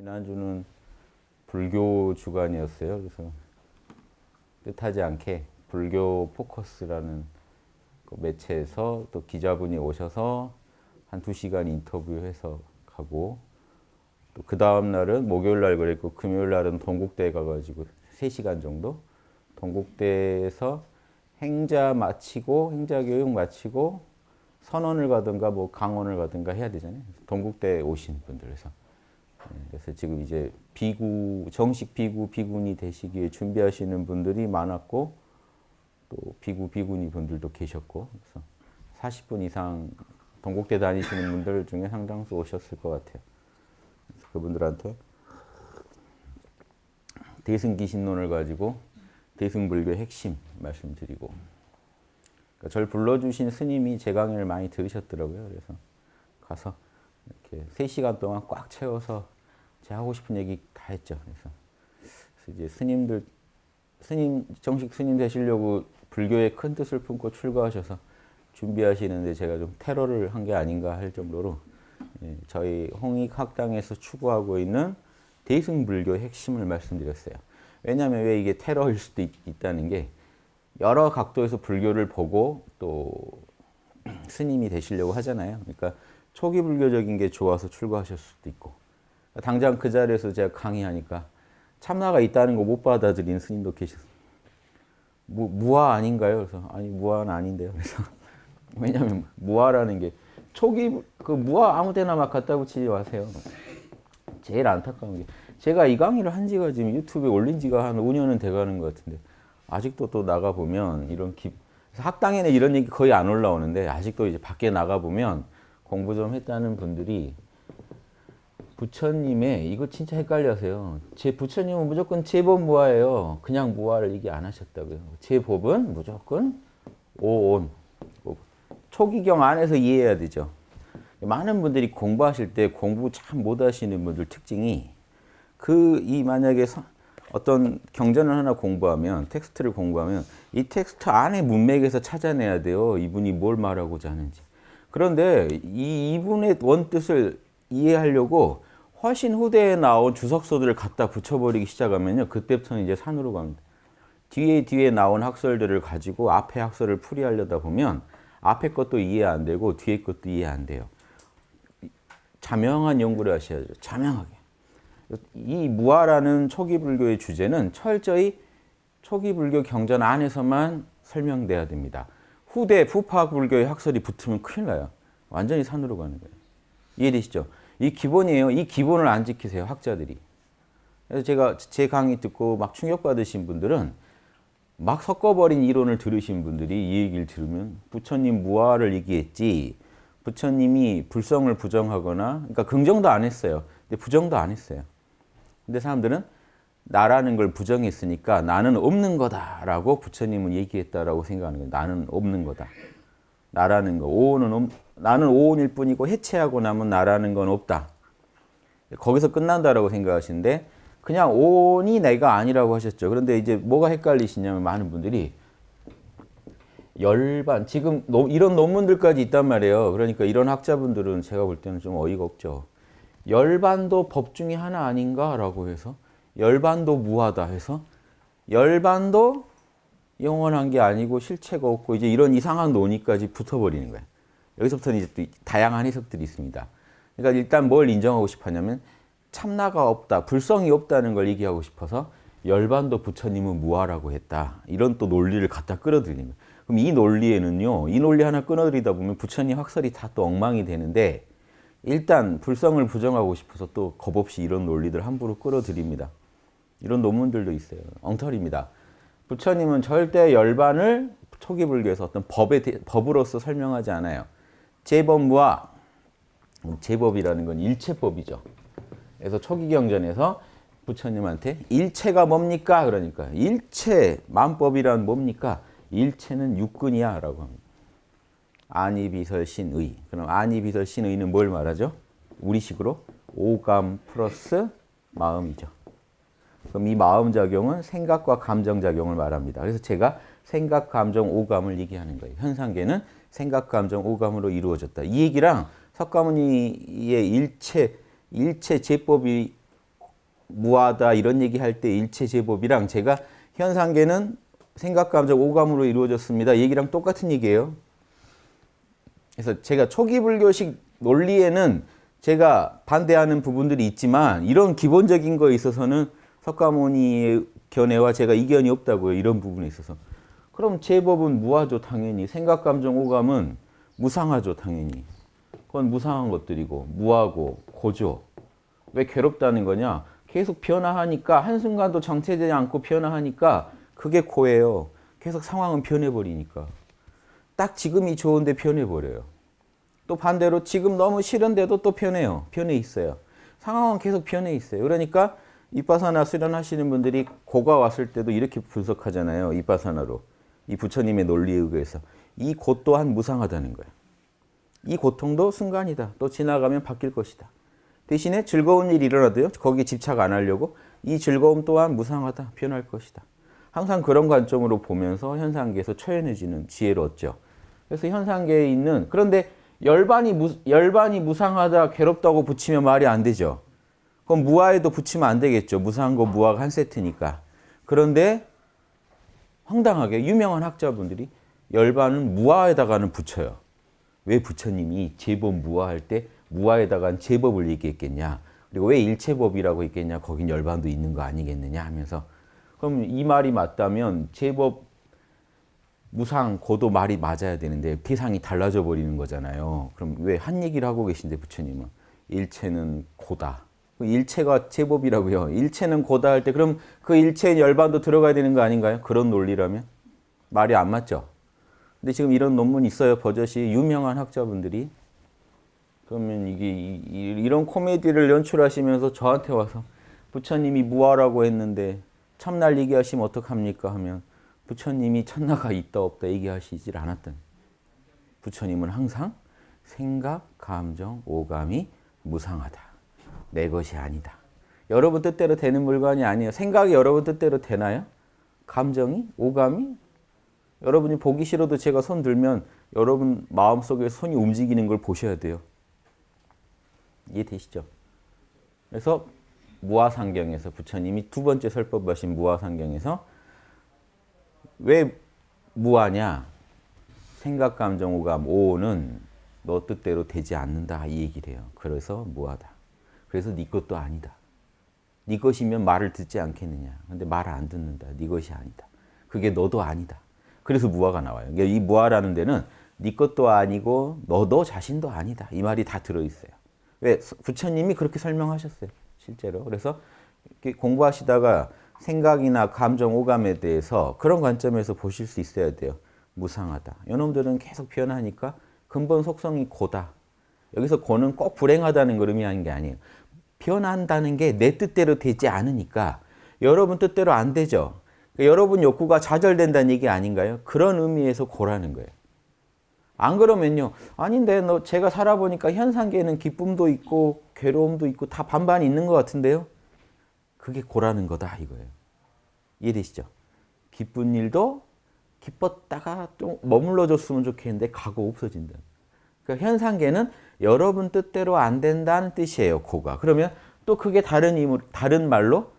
지난주는 불교 주간이었어요. 그래서 뜻하지 않게 불교 포커스라는 그 매체에서 또 기자분이 오셔서 한 2시간 인터뷰해서 가고, 또 그 다음 날은 목요일 날 그랬고 금요일 날은 동국대에 가가지고 3시간 정도 동국대에서 행자 마치고 행자 교육 마치고 선원을 가든가 뭐 강원을 가든가 해야 되잖아요. 동국대에 오신 분들에서. 그래서 지금 이제 비구, 정식 비구, 비구니 되시기 위해 준비하시는 분들이 많았고, 또 비구, 비구니 분들도 계셨고, 그래서 40분 이상 동국대 다니시는 분들 중에 상당수 오셨을 것 같아요. 그래서 그분들한테 대승기신론을 가지고 대승불교의 핵심 말씀드리고, 그러니까 저를 불러주신 스님이 제 강의를 많이 들으셨더라고요. 그래서 가서 이렇게 3시간 동안 꽉 채워서 제가 하고 싶은 얘기 다 했죠. 그래서 이제 스님들, 정식 스님 되시려고 불교의 큰 뜻을 품고 출가하셔서 준비하시는데 제가 좀 테러를 한 게 아닌가 할 정도로 저희 홍익학당에서 추구하고 있는 대승불교의 핵심을 말씀드렸어요. 왜냐하면 왜 이게 테러일 수도 있다는 게, 여러 각도에서 불교를 보고 또 스님이 되시려고 하잖아요. 그러니까 초기 불교적인 게 좋아서 출가하실 수도 있고, 당장 그 자리에서 제가 강의하니까 참나가 있다는 거 못 받아들이는 스님도 계셨어요. 무아 아닌가요? 그래서 아니, 무아는 아닌데요. 그래서 왜냐하면 무아라는 게 초기 그 무아 아무 데나 막 갖다 붙이지 마세요. 제일 안타까운 게, 제가 이 강의를 한 지가 지금 유튜브에 올린 지가 한 5년은 돼가는 것 같은데 아직도 또 나가 보면 이런 학당에는 이런 얘기 거의 안 올라오는데, 아직도 이제 밖에 나가 보면 공부 좀 했다는 분들이 부처님의, 이거 진짜 헷갈려하세요. 제 부처님은 무조건 제법 무아예요. 그냥 무아를 얘기 안 하셨다고요. 제법은 무조건 오온. 초기경 안에서 이해해야 되죠. 많은 분들이 공부하실 때 공부 참 못하시는 분들 특징이, 만약에 어떤 경전을 하나 공부하면, 텍스트를 공부하면 이 텍스트 안에 문맥에서 찾아내야 돼요. 이분이 뭘 말하고자 하는지. 그런데 이분의 원뜻을 이해하려고 훨씬 후대에 나온 주석서들을 갖다 붙여버리기 시작하면요, 그때부터는 이제 산으로 갑니다. 뒤에 나온 학설들을 가지고 앞에 학설을 풀이하려다 보면 앞에 것도 이해 안 되고 뒤에 것도 이해 안 돼요. 자명한 연구를 하셔야죠. 자명하게. 이 무아라는 초기 불교의 주제는 철저히 초기 불교 경전 안에서만 설명돼야 됩니다. 후파 불교의 학설이 붙으면 큰일 나요. 완전히 산으로 가는 거예요. 이해되시죠? 이 기본이에요. 이 기본을 안 지키세요, 학자들이. 그래서 제가 제 강의 듣고 막 충격받으신 분들은, 막 섞어버린 이론을 들으신 분들이 이 얘기를 들으면 부처님 무아를 얘기했지, 부처님이 불성을 부정하거나, 그러니까 긍정도 안 했어요. 근데 부정도 안 했어요. 근데 사람들은 나라는 걸 부정했으니까 나는 없는 거다라고 부처님은 얘기했다라고 생각하는 거예요. 나는 없는 거다. 나라는 거, 나는 오온일 뿐이고 해체하고 나면 나라는 건 없다. 거기서 끝난다라고 생각하시는데, 그냥 오온이 내가 아니라고 하셨죠. 그런데 이제 뭐가 헷갈리시냐면, 많은 분들이 열반, 지금 이런 논문들까지 있단 말이에요. 그러니까 이런 학자분들은 제가 볼 때는 좀 어이가 없죠. 열반도 법 중에 하나 아닌가라고 해서, 열반도 무하다 해서, 열반도 영원한 게 아니고 실체가 없고, 이제 이런 이상한 논의까지 붙어버리는 거예요. 여기서부터는 이제 또 다양한 해석들이 있습니다. 그러니까 일단 뭘 인정하고 싶었냐면, 참나가 없다, 불성이 없다는 걸 얘기하고 싶어서 열반도 부처님은 무아라고 했다, 이런 또 논리를 갖다 끌어들이는 거예요. 그럼 이 논리에는요, 이 논리 하나 끌어들이다 보면 부처님 학설이 다 또 엉망이 되는데, 일단 불성을 부정하고 싶어서 또 겁없이 이런 논리들 함부로 끌어들입니다. 이런 논문들도 있어요. 엉터리입니다. 부처님은 절대 열반을 초기 불교에서 어떤 법으로서 설명하지 않아요. 제법무아, 제법이라는 건 일체법이죠. 그래서 초기 경전에서 부처님한테 일체가 뭡니까? 그러니까 일체, 만법이란 뭡니까? 일체는 육근이야 라고 합니다. 아니비설신의. 그럼 아니비설신의는 뭘 말하죠? 우리식으로 오감 플러스 마음이죠. 그럼 이 마음작용은 생각과 감정작용을 말합니다. 그래서 제가 생각, 감정, 오감을 얘기하는 거예요. 현상계는 생각, 감정, 오감으로 이루어졌다. 이 얘기랑 석가모니의 일체 제법이 무아다 이런 얘기할 때 일체 제법이랑 제가 현상계는 생각, 감정, 오감으로 이루어졌습니다. 얘기랑 똑같은 얘기예요. 그래서 제가 초기 불교식 논리에는 제가 반대하는 부분들이 있지만 이런 기본적인 거에 있어서는 석가모니의 견해와 제가 이견이 없다고요. 이런 부분에 있어서. 그럼 제법은 무하죠. 당연히. 생각, 감정, 오감은 무상하죠. 당연히. 그건 무상한 것들이고 무하고 고죠. 왜 괴롭다는 거냐? 계속 변화하니까 한순간도 정체되지 않고 변화하니까 그게 고예요. 계속 상황은 변해버리니까. 딱 지금이 좋은데 변해버려요. 또 반대로 지금 너무 싫은데도 또 변해요. 변해 있어요. 상황은 계속 변해 있어요. 그러니까 이빠사나 수련하시는 분들이 고가 왔을 때도 이렇게 분석하잖아요. 이빠사나로. 이 부처님의 논리에 의해서. 이 고 또한 무상하다는 거예요. 이 고통도 순간이다. 또 지나가면 바뀔 것이다. 대신에 즐거운 일이 일어나도요. 거기에 집착 안 하려고 이 즐거움 또한 무상하다. 변할 것이다. 항상 그런 관점으로 보면서 현상계에서 초연해지는 지혜를 얻죠. 그래서 현상계에 있는 그런데 열반이 무상하다, 괴롭다고 붙이면 말이 안 되죠. 그럼 무아에도 붙이면 안 되겠죠. 무상과 무아가 한 세트니까. 그런데 황당하게 유명한 학자분들이 열반은 무아에다가는 붙여요. 왜 부처님이 제법 무아할 때 무아에다가 제법을 얘기했겠냐. 그리고 왜 일체법이라고 했겠냐. 거긴 열반도 있는 거 아니겠느냐 하면서. 그럼 이 말이 맞다면 제법 무상 고도 말이 맞아야 되는데 대상이 달라져 버리는 거잖아요. 그럼 왜 한 얘기를 하고 계신데 부처님은 일체는 고다. 일체가 제법이라고요. 일체는 고다 할 때 그럼 그 일체의 열반도 들어가야 되는 거 아닌가요? 그런 논리라면 말이 안 맞죠. 근데 지금 이런 논문이 있어요. 버젓이 유명한 학자분들이. 그러면 이게 이런 코미디를 연출하시면서 저한테 와서 부처님이 무아라고 했는데 참날 얘기하시면 어떡합니까 하면 부처님이 천나가 있다 없다 얘기하시질 않았던. 부처님은 항상 생각, 감정, 오감이 무상하다. 내 것이 아니다. 여러분 뜻대로 되는 물건이 아니에요. 생각이 여러분 뜻대로 되나요? 감정이? 오감이? 여러분이 보기 싫어도 제가 손 들면 여러분 마음속에 손이 움직이는 걸 보셔야 돼요. 이해되시죠? 그래서 무아상경에서 부처님이 두 번째 설법하신 무아상경에서 왜 무아냐? 생각, 감정, 오감, 오는 너 뜻대로 되지 않는다 이 얘기를 해요. 그래서 무아다. 그래서 네 것도 아니다. 네 것이면 말을 듣지 않겠느냐. 근데 말을 안 듣는다. 네 것이 아니다. 그게 너도 아니다. 그래서 무아가 나와요. 그러니까 이 무아라는 데는 네 것도 아니고 너도 자신도 아니다. 이 말이 다 들어있어요. 왜? 부처님이 그렇게 설명하셨어요. 실제로. 그래서 공부하시다가 생각이나 감정, 오감에 대해서 그런 관점에서 보실 수 있어야 돼요. 무상하다. 이놈들은 계속 변하니까 근본 속성이 고다. 여기서 고는 꼭 불행하다는 걸 의미하는 게 아니에요. 변한다는 게 내 뜻대로 되지 않으니까 여러분 뜻대로 안 되죠. 그러니까 여러분 욕구가 좌절된다는 얘기 아닌가요? 그런 의미에서 고라는 거예요. 안 그러면요. 아닌데 제가 살아보니까 현상계에는 기쁨도 있고 괴로움도 있고 다 반반 있는 것 같은데요. 그게 고라는 거다 이거예요. 이해되시죠? 기쁜 일도 기뻤다가 좀 머물러줬으면 좋겠는데 가고 없어진다. 그러니까 현상계는 여러분 뜻대로 안 된다는 뜻이에요. 고가. 그러면 또 그게 다른 말로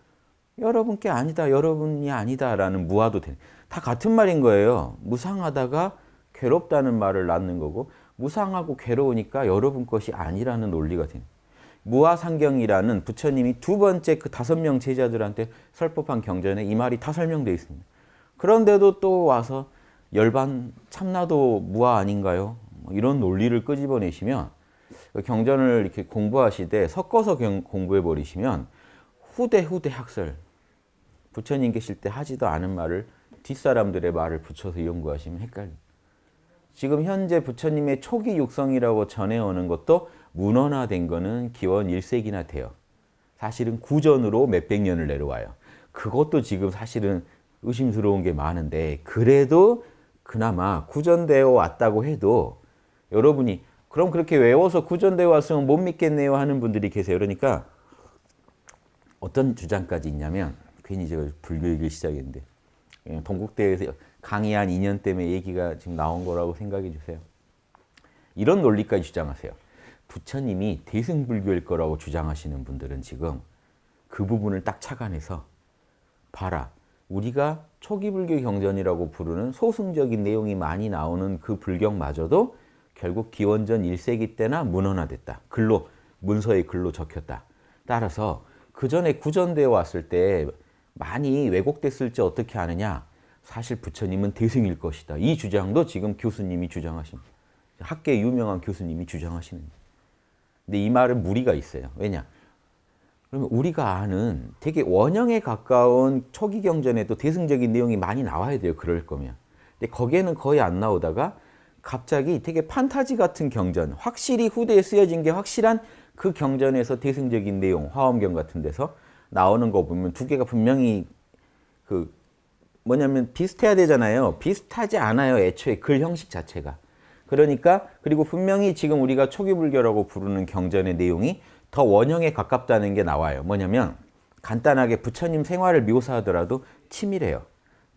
여러분께 아니다. 여러분이 아니다라는 무아도 돼. 다 같은 말인 거예요. 무상하다가 괴롭다는 말을 낳는 거고 무상하고 괴로우니까 여러분 것이 아니라는 논리가 되는 거예요. 무아상경이라는 부처님이 두 번째 그 5명 제자들한테 설법한 경전에 이 말이 다 설명되어 있습니다. 그런데도 또 와서 열반 참나도 무아 아닌가요? 이런 논리를 끄집어내시면 경전을 이렇게 공부하시되 섞어서 공부해 버리시면 후대 학설 부처님 계실 때 하지도 않은 말을 뒷사람들의 말을 붙여서 연구하시면 헷갈려요. 지금 현재 부처님의 초기 육성이라고 전해오는 것도 문헌화된 거는 기원 1세기나 돼요. 사실은 구전으로 몇백 년을 내려와요. 그것도 지금 사실은 의심스러운 게 많은데 그래도 그나마 구전되어 왔다고 해도 여러분이 그럼 그렇게 외워서 구전되어 왔으면 못 믿겠네요 하는 분들이 계세요. 그러니까 어떤 주장까지 있냐면 괜히 제가 불교 얘기를 시작했는데 동국대에서 강의 한 2년 때문에 얘기가 지금 나온 거라고 생각해 주세요. 이런 논리까지 주장하세요. 부처님이 대승불교일 거라고 주장하시는 분들은 지금 그 부분을 딱 착안해서 봐라. 우리가 초기 불교 경전이라고 부르는 소승적인 내용이 많이 나오는 그 불경마저도 결국 기원전 1세기 때나 문헌화됐다. 글로, 문서의 글로 적혔다. 따라서 그 전에 구전되어 왔을 때 많이 왜곡됐을지 어떻게 아느냐? 사실 부처님은 대승일 것이다. 이 주장도 지금 교수님이 주장하십니다. 학계의 유명한 교수님이 주장하시는 거예요. 근데 이 말은 무리가 있어요. 왜냐? 그러면 우리가 아는 되게 원형에 가까운 초기 경전에도 대승적인 내용이 많이 나와야 돼요. 그럴 거면. 근데 거기에는 거의 안 나오다가 갑자기 되게 판타지 같은 경전, 확실히 후대에 쓰여진 게 확실한 그 경전에서 대승적인 내용, 화엄경 같은 데서 나오는 거 보면 두 개가 분명히 그 뭐냐면 비슷해야 되잖아요. 비슷하지 않아요. 애초에 글 형식 자체가. 그러니까 그리고 분명히 지금 우리가 초기 불교라고 부르는 경전의 내용이 더 원형에 가깝다는 게 나와요. 뭐냐면 간단하게 부처님 생활을 묘사하더라도 치밀해요.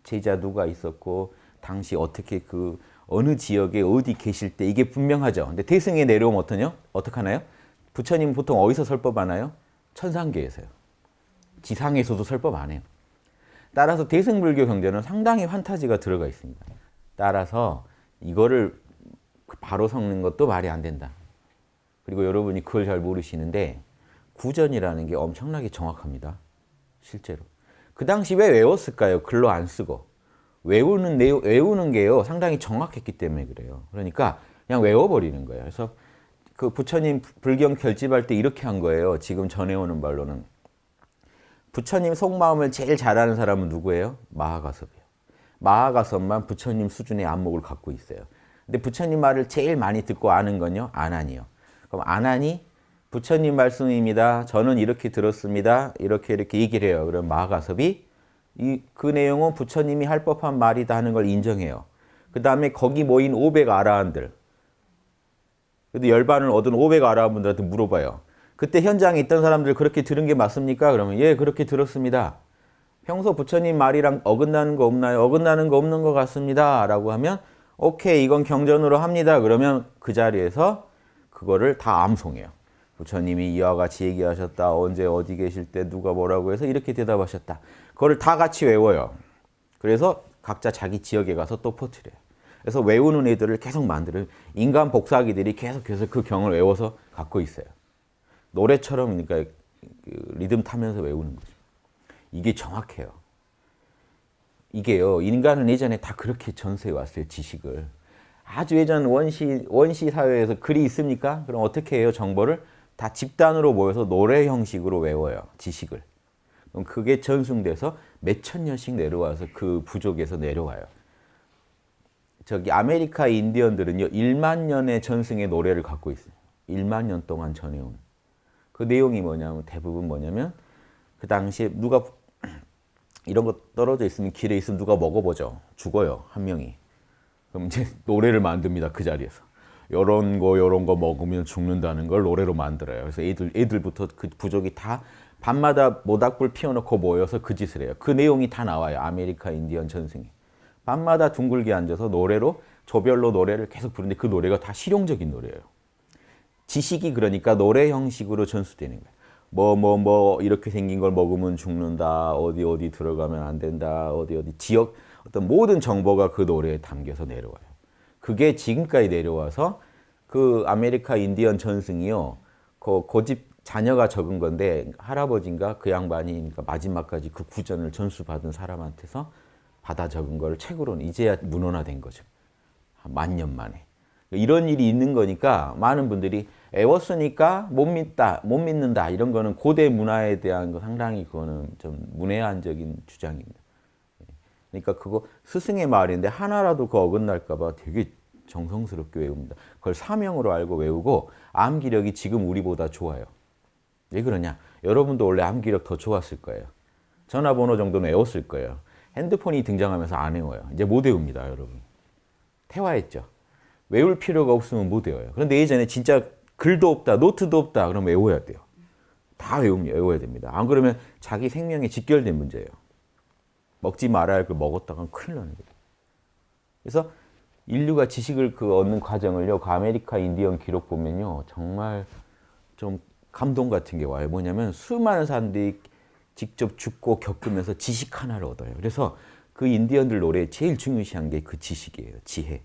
제자 누가 있었고 당시 어떻게 그 어느 지역에 어디 계실 때 이게 분명하죠. 근데 대승에 내려오면 어떡하나요? 부처님 보통 어디서 설법 하나요? 천상계에서요. 지상에서도 설법 안 해요. 따라서 대승불교 경전은 상당히 판타지가 들어가 있습니다. 따라서 이거를 바로 섞는 것도 말이 안 된다. 그리고 여러분이 그걸 잘 모르시는데 구전이라는 게 엄청나게 정확합니다. 실제로. 그 당시 왜 외웠을까요? 글로 안 쓰고. 외우는 게요. 상당히 정확했기 때문에 그래요. 그러니까 그냥 외워버리는 거예요. 그래서 그 부처님 불경 결집할 때 이렇게 한 거예요. 지금 전해오는 말로는. 부처님 속마음을 제일 잘 아는 사람은 누구예요? 마하가섭이에요. 마하가섭만 부처님 수준의 안목을 갖고 있어요. 근데 부처님 말을 제일 많이 듣고 아는 건요? 아난이요. 그럼 아난이 부처님 말씀입니다. 저는 이렇게 들었습니다. 이렇게 얘기를 해요. 그럼 마하가섭이 그 내용은 부처님이 할 법한 말이다 하는 걸 인정해요. 그 다음에 거기 모인 500 아라한들, 그래도 열반을 얻은 500 아라한분들한테 물어봐요. 그때 현장에 있던 사람들 그렇게 들은 게 맞습니까? 그러면 예, 그렇게 들었습니다. 평소 부처님 말이랑 어긋나는 거 없나요? 어긋나는 거 없는 것 같습니다. 라고 하면 오케이, 이건 경전으로 합니다. 그러면 그 자리에서 그거를 다 암송해요. 부처님이 이와 같이 얘기하셨다. 언제 어디 계실 때 누가 뭐라고 해서 이렇게 대답하셨다. 그거를 다 같이 외워요. 그래서 각자 자기 지역에 가서 또 퍼뜨려요. 그래서 외우는 애들을 계속 만들어요. 인간 복사기들이 계속해서 그 경을 외워서 갖고 있어요. 노래처럼 그러니까 리듬 타면서 외우는 거죠. 이게 정확해요. 이게요. 인간은 예전에 다 그렇게 전수해 왔어요. 지식을. 아주 예전 원시 사회에서 글이 있습니까? 그럼 어떻게 해요? 정보를 다 집단으로 모여서 노래 형식으로 외워요. 지식을. 그럼 그게 전승돼서 몇천 년씩 내려와서 그 부족에서 내려와요. 저기 아메리카 인디언들은요. 1만 년의 전승의 노래를 갖고 있어요. 1만 년 동안 전해온. 그 내용이 뭐냐면 대부분 뭐냐면 그 당시에 누가 이런 거 떨어져 있으면 길에 있으면 누가 먹어보죠. 죽어요. 한 명이. 그럼 이제 노래를 만듭니다. 그 자리에서. 요런 거 먹으면 죽는다는 걸 노래로 만들어요. 그래서 애들부터 그 부족이 다 밤마다 모닥불 피워놓고 모여서 그 짓을 해요. 그 내용이 다 나와요. 아메리카 인디언 전승에. 밤마다 둥글게 앉아서 노래로 조별로 노래를 계속 부르는데 그 노래가 다 실용적인 노래예요. 지식이 그러니까 노래 형식으로 전수되는 거예요. 이렇게 생긴 걸 먹으면 죽는다. 어디 들어가면 안 된다. 어디 지역 어떤 모든 정보가 그 노래에 담겨서 내려와요. 그게 지금까지 내려와서 그 아메리카 인디언 전승이요. 고집 자녀가 적은 건데 할아버지인가 그 양반이 그러니까 마지막까지 그 구전을 전수받은 사람한테서 받아 적은 걸 책으로는 이제야 문헌화된 거죠. 한 10,000년 만에. 이런 일이 있는 거니까 많은 분들이 애웠으니까 못 믿는다. 이런 거는 고대 문화에 대한 거 상당히 그거는 좀 문외한적인 주장입니다. 그러니까 그거 스승의 말인데 하나라도 그 어긋날까 봐 되게 정성스럽게 외웁니다. 그걸 사명으로 알고 외우고 암기력이 지금 우리보다 좋아요. 왜 그러냐? 여러분도 원래 암기력 더 좋았을 거예요. 전화번호 정도는 외웠을 거예요. 핸드폰이 등장하면서 안 외워요. 이제 못 외웁니다, 여러분. 퇴화했죠. 외울 필요가 없으면 못 외워요. 그런데 예전에 진짜 글도 없다, 노트도 없다, 그러면 외워야 돼요. 다 외워야 됩니다. 안 그러면 자기 생명에 직결된 문제예요. 먹지 말아야 할 걸 먹었다간 큰일 나는 거예요. 그래서 인류가 지식을 얻는 과정을요, 그 아메리카 인디언 기록 보면요, 정말 좀 감동 같은 게 와요. 뭐냐면 수많은 사람들이 직접 죽고 겪으면서 지식 하나를 얻어요. 그래서 그 인디언들 노래에 제일 중요시한 게 그 지식이에요. 지혜.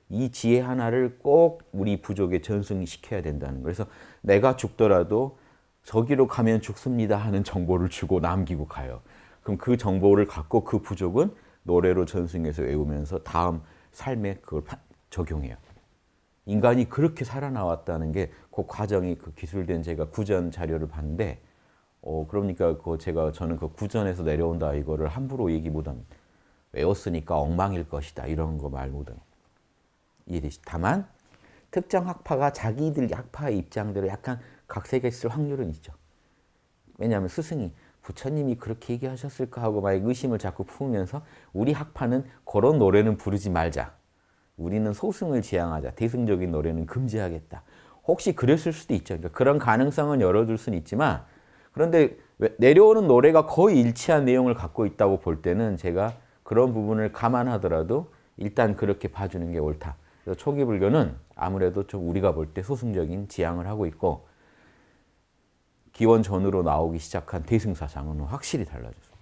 이 지혜 하나를 꼭 우리 부족에 전승시켜야 된다는 거예요. 그래서 내가 죽더라도 저기로 가면 죽습니다 하는 정보를 주고 남기고 가요. 그럼 그 정보를 갖고 그 부족은 노래로 전승해서 외우면서 다음 삶에 그걸 적용해요. 인간이 그렇게 살아나왔다는 게 그 과정이 그 기술된 제가 구전 자료를 봤는데 그러니까 저는 그 구전에서 내려온다 이거를 함부로 얘기 못합니다. 외웠으니까 엉망일 것이다 이런 거 말 못합니다. 이해되시? 다만 특정 학파가 자기들 학파의 입장대로 약간 각색을 쓸 확률은 있죠. 왜냐하면 스승이 부처님이 그렇게 얘기하셨을까 하고 막 의심을 자꾸 품으면서 우리 학파는 그런 노래는 부르지 말자. 우리는 소승을 지향하자. 대승적인 노래는 금지하겠다. 혹시 그랬을 수도 있죠. 그러니까 그런 가능성은 열어둘 수는 있지만 그런데 내려오는 노래가 거의 일치한 내용을 갖고 있다고 볼 때는 제가 그런 부분을 감안하더라도 일단 그렇게 봐주는 게 옳다. 그래서 초기 불교는 아무래도 좀 우리가 볼 때 소승적인 지향을 하고 있고 기원 전으로 나오기 시작한 대승사상은 확실히 달라졌어요.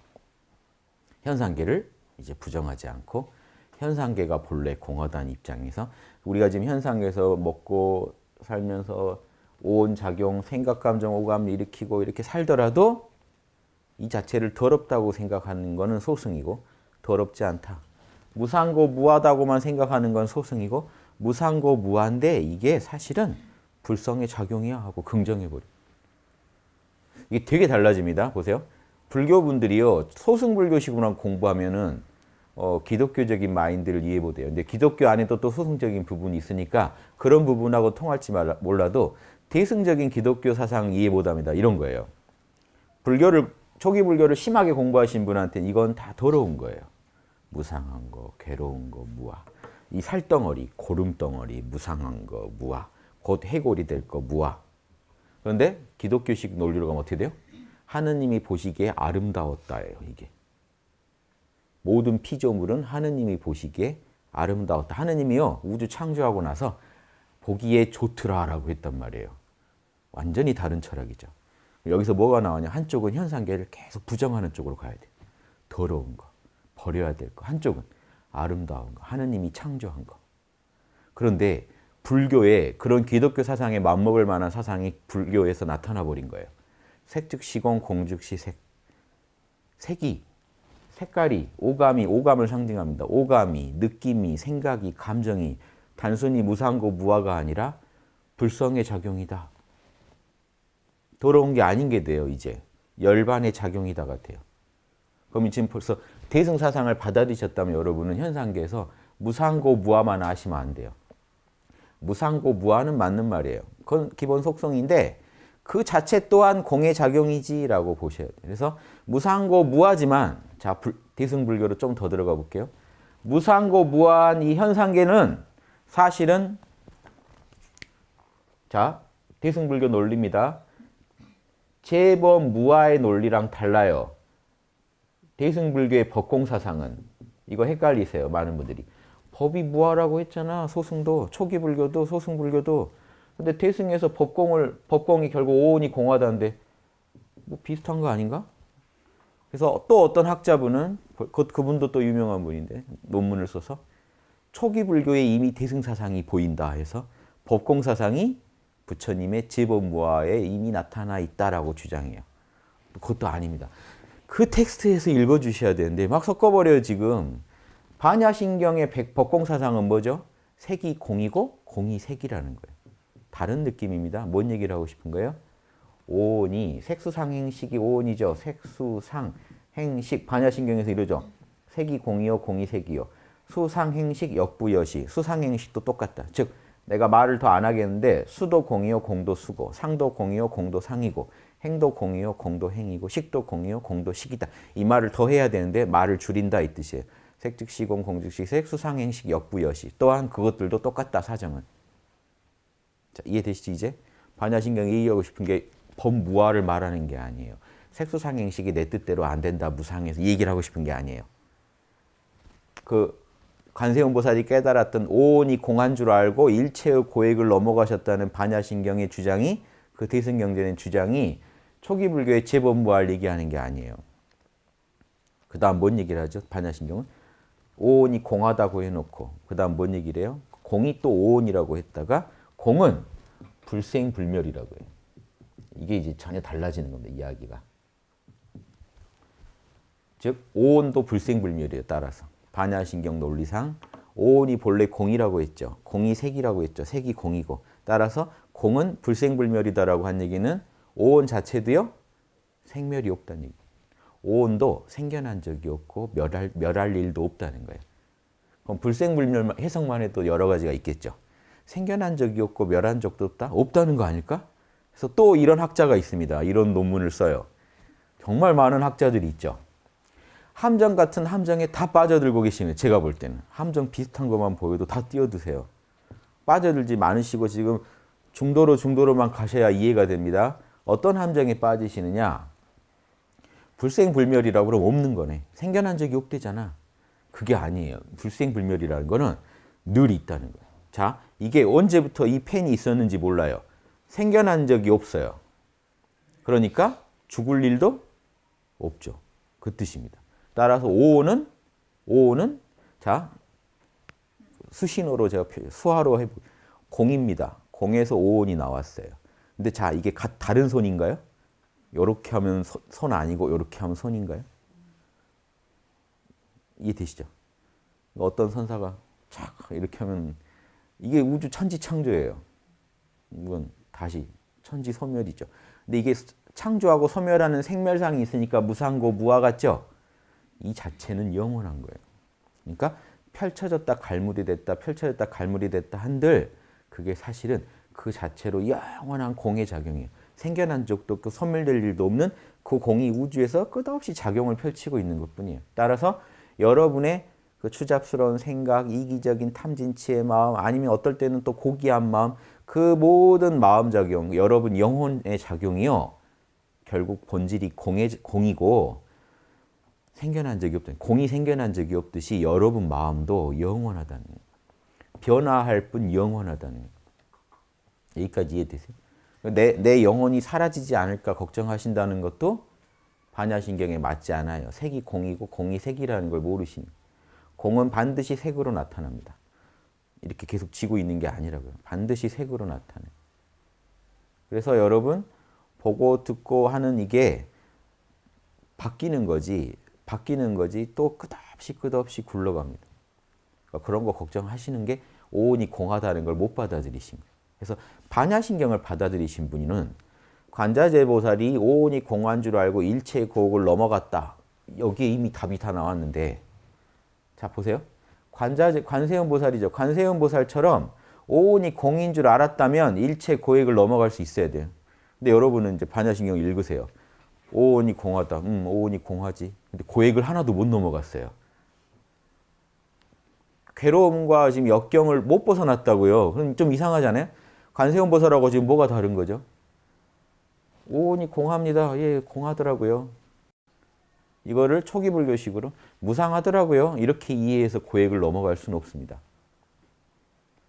현상계를 이제 부정하지 않고 현상계가 본래 공허한 입장에서 우리가 지금 현상계에서 먹고 살면서 온 작용, 생각, 감정, 오감을 일으키고 이렇게 살더라도 이 자체를 더럽다고 생각하는 것은 소승이고 더럽지 않다. 무상고 무하다고만 생각하는 건 소승이고 무상고 무한데 이게 사실은 불성의 작용이야 하고 긍정해버려. 이게 되게 달라집니다. 보세요. 불교분들이요. 소승불교식으로만 공부하면은 기독교적인 마인드를 이해 못해요. 근데 기독교 안에도 또 소승적인 부분이 있으니까 그런 부분하고 통할지 몰라도 대승적인 기독교 사상 이해 못합니다. 이런 거예요. 초기 불교를 심하게 공부하신 분한테는 이건 다 더러운 거예요. 무상한 거, 괴로운 거, 무아. 이 살덩어리, 고름덩어리, 무상한 거, 무아. 곧 해골이 될 거, 무아. 그런데 기독교식 논리로 가면 어떻게 돼요? 하느님이 보시기에 아름다웠다예요. 이게. 모든 피조물은 하느님이 보시기에 아름다웠다. 하느님이요. 우주 창조하고 나서 보기에 좋더라라고 했단 말이에요. 완전히 다른 철학이죠. 여기서 뭐가 나오냐. 한쪽은 현상계를 계속 부정하는 쪽으로 가야 돼요. 더러운 거, 버려야 될 거. 한쪽은 아름다운 거, 하느님이 창조한 거. 그런데 불교에 그런 기독교 사상에 맞먹을 만한 사상이 불교에서 나타나 버린 거예요. 색즉 시공, 공즉시 색. 색이, 색깔이, 오감을 상징합니다. 오감이, 느낌이, 생각이, 감정이 단순히 무상고 무아가 아니라 불성의 작용이다. 더러운 게 아닌 게 돼요. 이제 열반의 작용이다 같아요. 그럼 지금 벌써 대승사상을 받아들이셨다면 여러분은 현상계에서 무상고 무아만 아시면 안 돼요. 무상고 무아는 맞는 말이에요. 그건 기본 속성인데 그 자체 또한 공의 작용이지라고 보셔야 돼요. 그래서 무상고 무아지만 자 대승불교로 좀 더 들어가 볼게요. 무상고 무아한 이 현상계는 사실은 자 대승불교 논리입니다. 재범 무아의 논리랑 달라요. 대승불교의 법공사상은 이거 헷갈리세요. 많은 분들이. 법이 무아라고 했잖아. 소승도 초기 불교도 소승불교도. 근데 대승에서 법공이 결국 오온이 공하다는데 뭐 비슷한 거 아닌가? 그래서 또 어떤 학자분은 그분도 또 유명한 분인데 논문을 써서 초기 불교에 이미 대승사상이 보인다 해서 법공사상이 부처님의 재범무아에 이미 나타나 있다라고 주장해요. 그것도 아닙니다. 그 텍스트에서 읽어주셔야 되는데 막 섞어버려요 지금. 반야신경의 법공사상은 뭐죠? 색이 공이고 공이 색이라는 거예요. 다른 느낌입니다. 뭔 얘기를 하고 싶은 거예요? 오온이 색수상행식이 오온이죠. 색수상행식 반야신경에서 이러죠. 색이 공이요 공이 색이요. 수상행식 역부여시. 수상행식도 똑같다. 즉 내가 말을 더 안 하겠는데 수도 공이요 공도 수고. 상도 공이요 공도 상이고. 행도 공이요 공도 행이고. 식도 공이요 공도 식이다. 이 말을 더 해야 되는데 말을 줄인다 이 뜻이에요. 색즉시공 공즉시색 수상행식 역부여시. 또한 그것들도 똑같다 사정은. 자, 이해되시죠 이제? 반야신경이 얘기하고 싶은 게 법무아를 말하는 게 아니에요. 색수상행식이 내 뜻대로 안 된다 무상해서 이 얘기를 하고 싶은 게 아니에요. 그 관세음보살이 깨달았던 오온이 공한 줄 알고 일체의 고액을 넘어가셨다는 반야신경의 주장이 그 대승경전의 주장이 초기 불교의 재범부활 얘기하는 게 아니에요. 그 다음 뭔 얘기를 하죠? 반야신경은 오온이 공하다고 해놓고 그 다음 뭔 얘기를 해요? 공이 또 오온이라고 했다가 공은 불생불멸이라고 해요. 이게 이제 전혀 달라지는 겁니다. 이야기가. 즉 오온도 불생불멸이에요. 따라서 반야신경 논리상 오온이 본래 공이라고 했죠. 공이 색이라고 했죠. 색이 공이고 따라서 공은 불생불멸이다라고 한 얘기는 오온 자체도요. 생멸이 없다는 얘기. 오온도 생겨난 적이 없고 멸할 일도 없다는 거예요. 그럼 불생불멸 해석만 해도 여러 가지가 있겠죠. 생겨난 적이 없고 멸한 적도 없다? 없다는 거 아닐까? 그래서 또 이런 학자가 있습니다. 이런 논문을 써요. 정말 많은 학자들이 있죠. 함정 같은 함정에 다 빠져들고 계시면 제가 볼 때는 함정 비슷한 것만 보여도 다 뛰어드세요. 빠져들지 않으시고 지금 중도로만 가셔야 이해가 됩니다. 어떤 함정에 빠지시느냐? 불생불멸이라고 그러면 없는 거네. 생겨난 적이 없대잖아. 그게 아니에요. 불생불멸이라는 거는 늘 있다는 거예요. 자, 이게 언제부터 이 펜이 있었는지 몰라요. 생겨난 적이 없어요. 그러니까 죽을 일도 없죠. 그 뜻입니다. 따라서 오온은 자 수신호로 제가 수화로 해보 공입니다. 공에서 오온이 나왔어요. 근데 자 이게 다른 손인가요? 요렇게 하면 손 아니고 요렇게 하면 손인가요? 이해되시죠? 어떤 선사가 착 이렇게 하면 이게 우주 천지창조예요. 이건 다시 천지소멸이죠. 근데 이게 창조하고 소멸하는 생멸상이 있으니까 무상고 무아 같죠? 이 자체는 영원한 거예요. 그러니까 펼쳐졌다 갈무리 됐다 펼쳐졌다 갈무리 됐다 한들 그게 사실은 그 자체로 영원한 공의 작용이에요. 생겨난 적도 없고 소멸될 일도 없는 그 공이 우주에서 끝없이 작용을 펼치고 있는 것뿐이에요. 따라서 여러분의 그 추잡스러운 생각, 이기적인 탐진치의 마음 아니면 어떨 때는 또 고귀한 마음 그 모든 마음작용, 여러분 영혼의 작용이요. 결국 본질이 공이고 생겨난 적이 없다. 공이 생겨난 적이 없듯이 여러분 마음도 영원하다는 거예요. 변화할 뿐 영원하다는 거예요. 여기까지 이해되세요? 내 영혼이 사라지지 않을까 걱정하신다는 것도 반야신경에 맞지 않아요. 색이 공이고 공이 색이라는 걸 모르시니. 공은 반드시 색으로 나타납니다. 이렇게 계속 지고 있는 게 아니라고요. 반드시 색으로 나타나요. 그래서 여러분 보고 듣고 하는 이게 바뀌는 거지 또 끝없이 굴러갑니다. 그러니까 그런 거 걱정하시는 게 오온이 공하다는 걸 못 받아들이신 거예요. 그래서 반야신경을 받아들이신 분은 관자재보살이 오온이 공한 줄 알고 일체의 고혹을 넘어갔다. 여기에 이미 답이 다 나왔는데 자 보세요. 관세음 보살이죠. 관세음 보살처럼 오온이 공인 줄 알았다면 일체 고액을 넘어갈 수 있어야 돼요. 근데 여러분은 이제 반야신경 읽으세요. 오온이 공하다. 오온이 공하지. 근데 고액을 하나도 못 넘어갔어요. 괴로움과 지금 역경을 못 벗어났다고요. 그럼 좀 이상하잖아요. 관세음 보살하고 지금 뭐가 다른 거죠? 오온이 공합니다. 예, 공하더라고요. 이거를 초기 불교식으로 무상하더라고요. 이렇게 이해해서 고액을 넘어갈 수는 없습니다.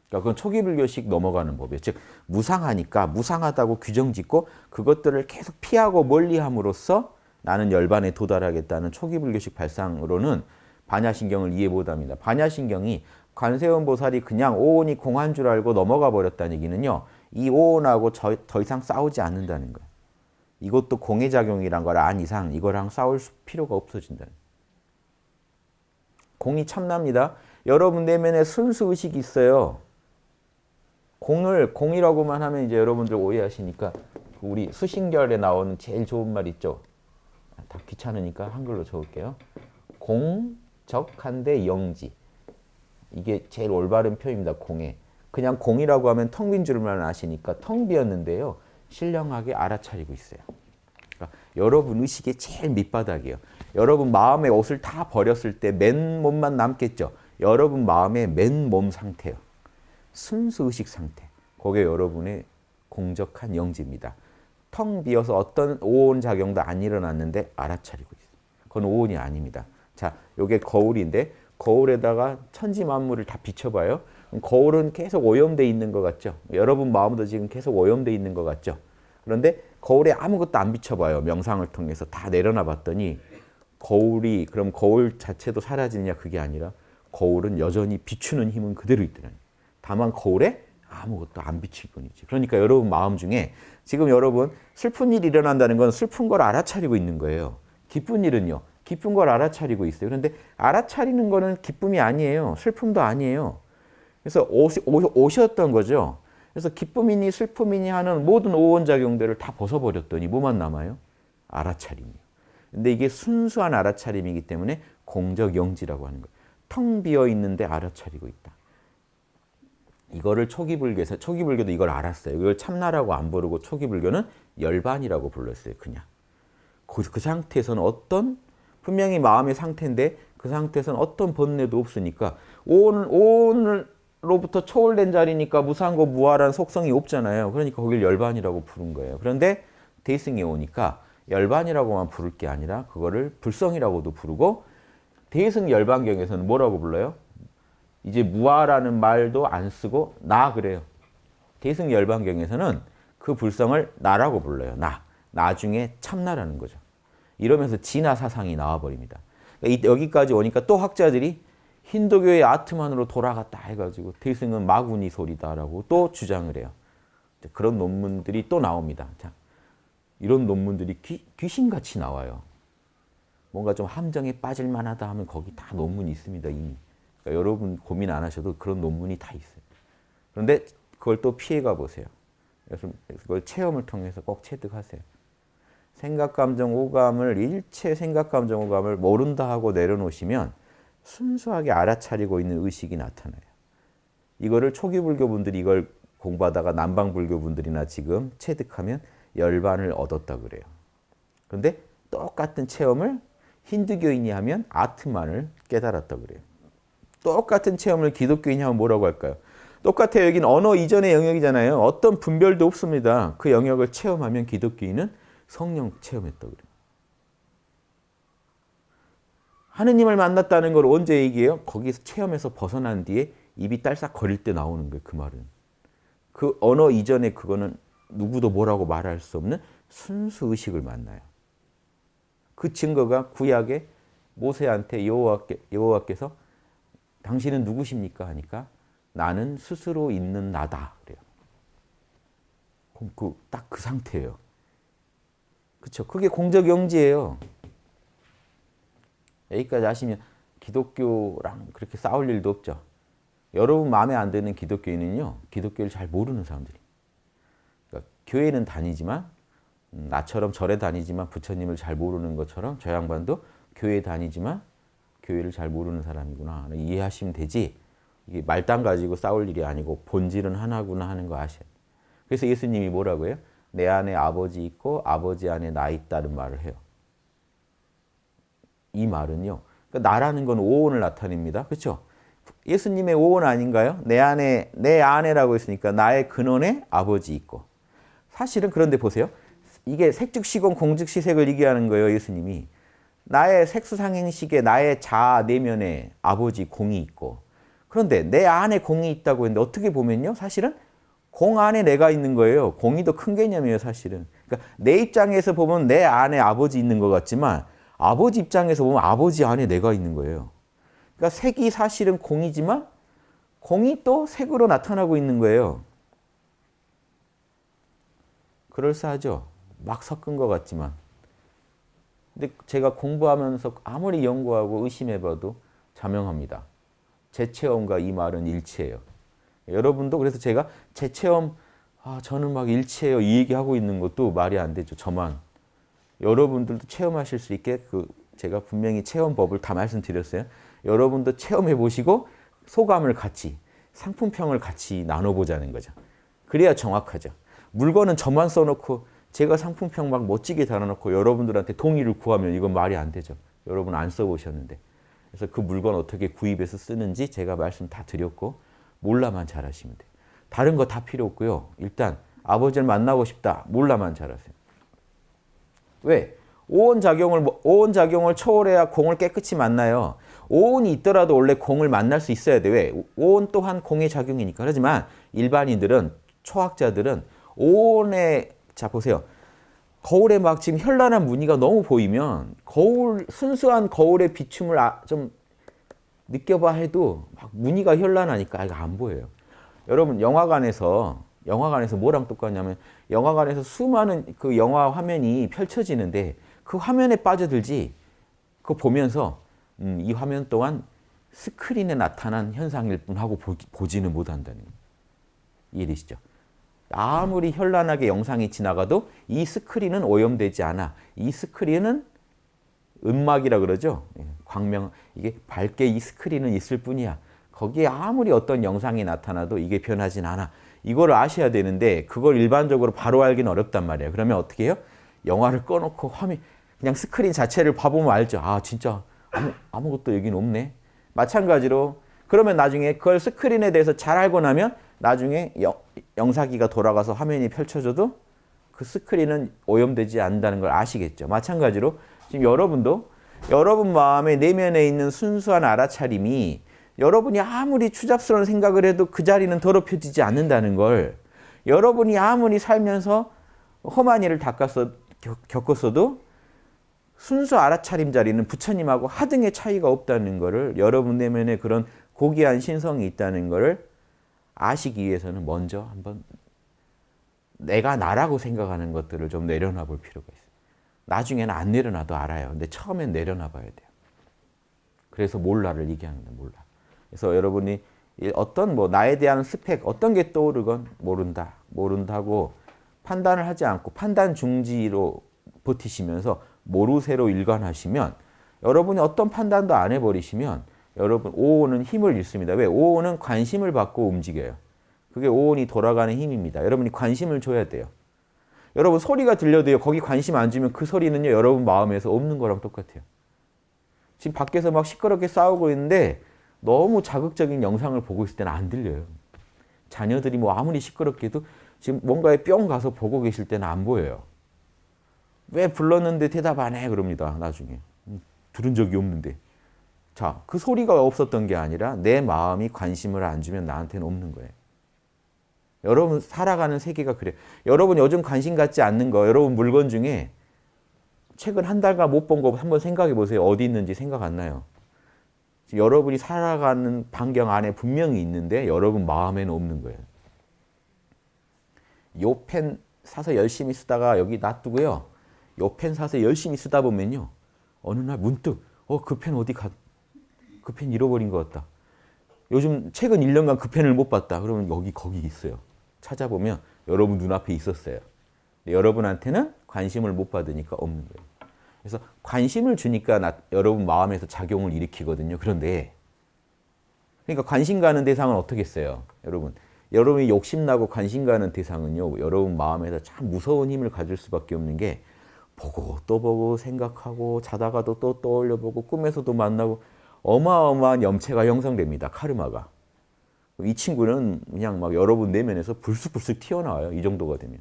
그러니까 그건 초기 불교식 넘어가는 법이에요. 즉 무상하니까 무상하다고 규정 짓고 그것들을 계속 피하고 멀리함으로써 나는 열반에 도달하겠다는 초기 불교식 발상으로는 반야신경을 이해 못합니다. 반야신경이 관세음 보살이 그냥 오온이 공한 줄 알고 넘어가 버렸다는 얘기는요. 이 오온하고 더 이상 싸우지 않는다는 거예요. 이것도 공의 작용이란 걸 안 이상 이거랑 싸울 필요가 없어진다. 공이 참납니다. 여러분 내면에 순수의식이 있어요. 공을 공이라고만 하면 이제 여러분들 오해하시니까 우리 수신결에 나오는 제일 좋은 말 있죠. 다 귀찮으니까 한글로 적을게요. 공적한데 영지. 이게 제일 올바른 표현입니다. 공에. 그냥 공이라고 하면 텅 빈 줄만 아시니까 텅 비었는데요. 신령하게 알아차리고 있어요. 그러니까 여러분 의식의 제일 밑바닥이에요. 여러분 마음의 옷을 다 버렸을 때 맨몸만 남겠죠. 여러분 마음의 맨몸 상태요. 순수의식 상태. 그게 여러분의 공적한 영지입니다. 텅 비어서 어떤 오온 작용도 안 일어났는데 알아차리고 있어요. 그건 오온이 아닙니다. 자, 요게 거울인데 거울에다가 천지 만물을 다 비춰봐요. 거울은 계속 오염되어 있는 것 같죠? 여러분 마음도 지금 계속 오염되어 있는 것 같죠? 그런데 거울에 아무것도 안 비춰봐요. 명상을 통해서 다 내려놔 봤더니 거울이 그럼 거울 자체도 사라지느냐 그게 아니라 거울은 여전히 비추는 힘은 그대로 있더라고요. 다만 거울에 아무것도 안 비칠 뿐이지. 그러니까 여러분 마음 중에 지금 여러분 슬픈 일이 일어난다는 건 슬픈 걸 알아차리고 있는 거예요. 기쁜 일은요. 기쁜 걸 알아차리고 있어요. 그런데 알아차리는 거는 기쁨이 아니에요. 슬픔도 아니에요. 그래서 오셨던 거죠. 그래서 기쁨이니 슬픔이니 하는 모든 오온작용들을 다 벗어버렸더니 뭐만 남아요? 알아차림이요. 근데 이게 순수한 알아차림이기 때문에 공적영지라고 하는 거예요. 텅 비어 있는데 알아차리고 있다. 이거를 초기불교에서, 초기불교도 이걸 알았어요. 이걸 참나라고 안 부르고 초기불교는 열반이라고 불렀어요. 그냥. 그 상태에서는 분명히 마음의 상태인데 그 상태에서는 어떤 번뇌도 없으니까 오온으로부터 초월된 자리니까 무상고 무아란 속성이 없잖아요. 그러니까 거길 열반이라고 부른 거예요. 그런데 대승에 오니까 열반이라고만 부를 게 아니라 그거를 불성이라고도 부르고 대승 열반경에서는 뭐라고 불러요? 이제 무아라는 말도 안 쓰고 나 그래요. 대승 열반경에서는 그 불성을 나라고 불러요. 나중에 참나라는 거죠. 이러면서 진화 사상이 나와버립니다. 여기까지 오니까 또 학자들이 힌두교의 아트만으로 돌아갔다 해가지고 대승은 마구니 소리다라고 또 주장을 해요. 그런 논문들이 또 나옵니다. 자, 이런 논문들이 귀신같이 나와요. 뭔가 좀 함정에 빠질 만하다 하면 거기 다 논문이 있습니다. 이미. 그러니까 여러분 고민 안 하셔도 그런 논문이 다 있어요. 그런데 그걸 또 피해가 보세요. 그래서 그걸 체험을 통해서 꼭 체득하세요. 생각, 감정, 오감을 일체 생각, 감정, 오감을 모른다 하고 내려놓으시면 순수하게 알아차리고 있는 의식이 나타나요. 이거를 초기 불교분들이 이걸 공부하다가 남방 불교분들이나 지금 체득하면 열반을 얻었다 그래요. 그런데 똑같은 체험을 힌두교인이 하면 아트만을 깨달았다 그래요. 똑같은 체험을 기독교인이 하면 뭐라고 할까요? 똑같아요. 여기는 언어 이전의 영역이잖아요. 어떤 분별도 없습니다. 그 영역을 체험하면 기독교인은 성령 체험했다 그래요. 하느님을 만났다는 걸 언제 얘기해요? 거기서 체험에서 벗어난 뒤에 입이 딸싹 거릴 때 나오는 거예요. 그 말은. 그 언어 이전에 그거는 누구도 뭐라고 말할 수 없는 순수 의식을 만나요. 그 증거가 구약에 모세한테 여호와께서 당신은 누구십니까? 하니까 나는 스스로 있는 나다. 그래요. 그럼 딱 그 상태예요. 그렇죠? 그게 공적영지예요. 여기까지 하시면 기독교랑 그렇게 싸울 일도 없죠. 여러분 마음에 안 드는 기독교인은요. 기독교를 잘 모르는 사람들이. 그러니까 교회는 다니지만 나처럼 절에 다니지만 부처님을 잘 모르는 것처럼 저 양반도 교회 다니지만 교회를 잘 모르는 사람이구나. 이해하시면 되지. 이게 말단 가지고 싸울 일이 아니고 본질은 하나구나 하는 거 아셔야 돼요. 그래서 예수님이 뭐라고 해요? 내 안에 아버지 있고 아버지 안에 나 있다는 말을 해요. 이 말은요. 그러니까 나라는 건 오온을 나타냅니다. 그렇죠? 예수님의 오온 아닌가요? 내 안에라고 했으니까 나의 근원에 아버지 있고. 사실은 그런데 보세요. 이게 색즉시공 공즉시색을 얘기하는 거예요. 예수님이. 나의 색수상행식에 나의 자아 내면에 아버지 공이 있고. 그런데 내 안에 공이 있다고 했는데 어떻게 보면요. 사실은 공 안에 내가 있는 거예요. 공이 더 큰 개념이에요. 사실은. 그러니까 내 입장에서 보면 내 안에 아버지 있는 것 같지만 아버지 입장에서 보면 아버지 안에 내가 있는 거예요. 그러니까 색이 사실은 공이지만 공이 또 색으로 나타나고 있는 거예요. 그럴싸하죠? 막 섞은 것 같지만. 근데 제가 공부하면서 아무리 연구하고 의심해봐도 자명합니다. 제 체험과 이 말은 일치해요. 여러분도 그래서 제가 제 체험, 저는 막 일치해요. 이 얘기하고 있는 것도 말이 안 되죠. 저만. 여러분들도 체험하실 수 있게 제가 분명히 체험법을 다 말씀드렸어요. 여러분도 체험해 보시고 소감을 같이, 상품평을 같이 나눠보자는 거죠. 그래야 정확하죠. 물건은 저만 써놓고 제가 상품평 막 멋지게 달아놓고 여러분들한테 동의를 구하면 이건 말이 안 되죠. 여러분 안 써보셨는데. 그래서 그 물건 어떻게 구입해서 쓰는지 제가 말씀 다 드렸고 몰라만 잘하시면 돼요. 다른 거 다 필요 없고요. 일단 아버지를 만나고 싶다. 몰라만 잘하세요. 왜? 오온작용을 초월해야 공을 깨끗이 만나요. 오온이 있더라도 원래 공을 만날 수 있어야 돼. 왜? 오온 또한 공의 작용이니까. 하지만 일반인들은 초학자들은 오온의 자, 보세요. 거울에 막 지금 현란한 무늬가 너무 보이면 순수한 거울의 비춤을 좀 느껴봐 해도 막 무늬가 현란하니까 이거 안 보여요. 여러분 영화관에서 뭐랑 똑같냐면 영화관에서 수많은 그 영화 화면이 펼쳐지는데 그 화면에 빠져들지 그거 보면서 이 화면 동안 스크린에 나타난 현상일 뿐 하고 보지는 못한다는 거예요. 이해되시죠? 아무리 현란하게 영상이 지나가도 이 스크린은 오염되지 않아. 이 스크린은 음막이라 그러죠. 광명, 이게 밝게 이 스크린은 있을 뿐이야. 거기에 아무리 어떤 영상이 나타나도 이게 변하진 않아. 이걸 아셔야 되는데 그걸 일반적으로 바로 알기는 어렵단 말이에요. 그러면 어떻게 해요? 영화를 꺼놓고 그냥 스크린 자체를 봐보면 알죠. 아, 진짜 아무것도 여기는 없네. 마찬가지로 그러면 나중에 그걸 스크린에 대해서 잘 알고 나면 나중에 영상기가 돌아가서 화면이 펼쳐져도 그 스크린은 오염되지 않는다는 걸 아시겠죠. 마찬가지로 지금 여러분도 여러분 마음의 내면에 있는 순수한 알아차림이 여러분이 아무리 추잡스러운 생각을 해도 그 자리는 더럽혀지지 않는다는 걸, 여러분이 아무리 살면서 험한 일을 겪었어도 순수 알아차림 자리는 부처님하고 하등의 차이가 없다는 것을, 여러분 내면에 그런 고귀한 신성이 있다는 것을 아시기 위해서는 먼저 한번 내가 나라고 생각하는 것들을 좀 내려놔 볼 필요가 있어요. 나중에는 안 내려놔도 알아요. 근데 처음엔 내려놔 봐야 돼요. 그래서 몰라를 얘기하는 거예요. 몰라. 그래서 여러분이 어떤 나에 대한 스펙, 어떤 게 떠오르건 모른다고 판단을 하지 않고 판단 중지로 버티시면서 모르쇠로 일관하시면, 여러분이 어떤 판단도 안 해버리시면 여러분 오온은 힘을 잃습니다. 왜? 오온은 관심을 받고 움직여요. 그게 오온이 돌아가는 힘입니다. 여러분이 관심을 줘야 돼요. 여러분 소리가 들려도요, 거기 관심 안 주면 그 소리는요 여러분 마음에서 없는 거랑 똑같아요. 지금 밖에서 막 시끄럽게 싸우고 있는데 너무 자극적인 영상을 보고 있을 때는 안 들려요. 자녀들이 아무리 시끄럽게 해도 지금 뭔가에 뿅 가서 보고 계실 때는 안 보여요. 왜 불렀는데 대답 안 해? 그럽니다. 나중에. 들은 적이 없는데. 자, 그 소리가 없었던 게 아니라 내 마음이 관심을 안 주면 나한테는 없는 거예요. 여러분 살아가는 세계가 그래요. 여러분 요즘 관심 갖지 않는 거, 여러분 물건 중에 최근 한 달간 못 본 거 한번 생각해 보세요. 어디 있는지 생각 안 나요. 여러분이 살아가는 반경 안에 분명히 있는데 여러분 마음에는 없는 거예요. 요 펜 사서 열심히 쓰다가 여기 놔두고요. 요 펜 사서 열심히 쓰다 보면요. 어느 날 문득 그 펜 어디 그 펜 잃어버린 것 같다. 요즘 최근 1년간 그 펜을 못 봤다. 그러면 거기 있어요. 찾아보면 여러분 눈앞에 있었어요. 여러분한테는 관심을 못 받으니까 없는 거예요. 그래서 관심을 주니까 여러분 마음에서 작용을 일으키거든요. 그런데 그러니까 관심 가는 대상은 어떻게 했어요? 여러분이 욕심나고 관심 가는 대상은요, 여러분 마음에서 참 무서운 힘을 가질 수밖에 없는 게, 보고 또 보고 생각하고 자다가도 또 떠올려 보고 꿈에서도 만나고 어마어마한 염체가 형성됩니다. 카르마가. 이 친구는 그냥 막 여러분 내면에서 불쑥불쑥 튀어나와요. 이 정도가 되면.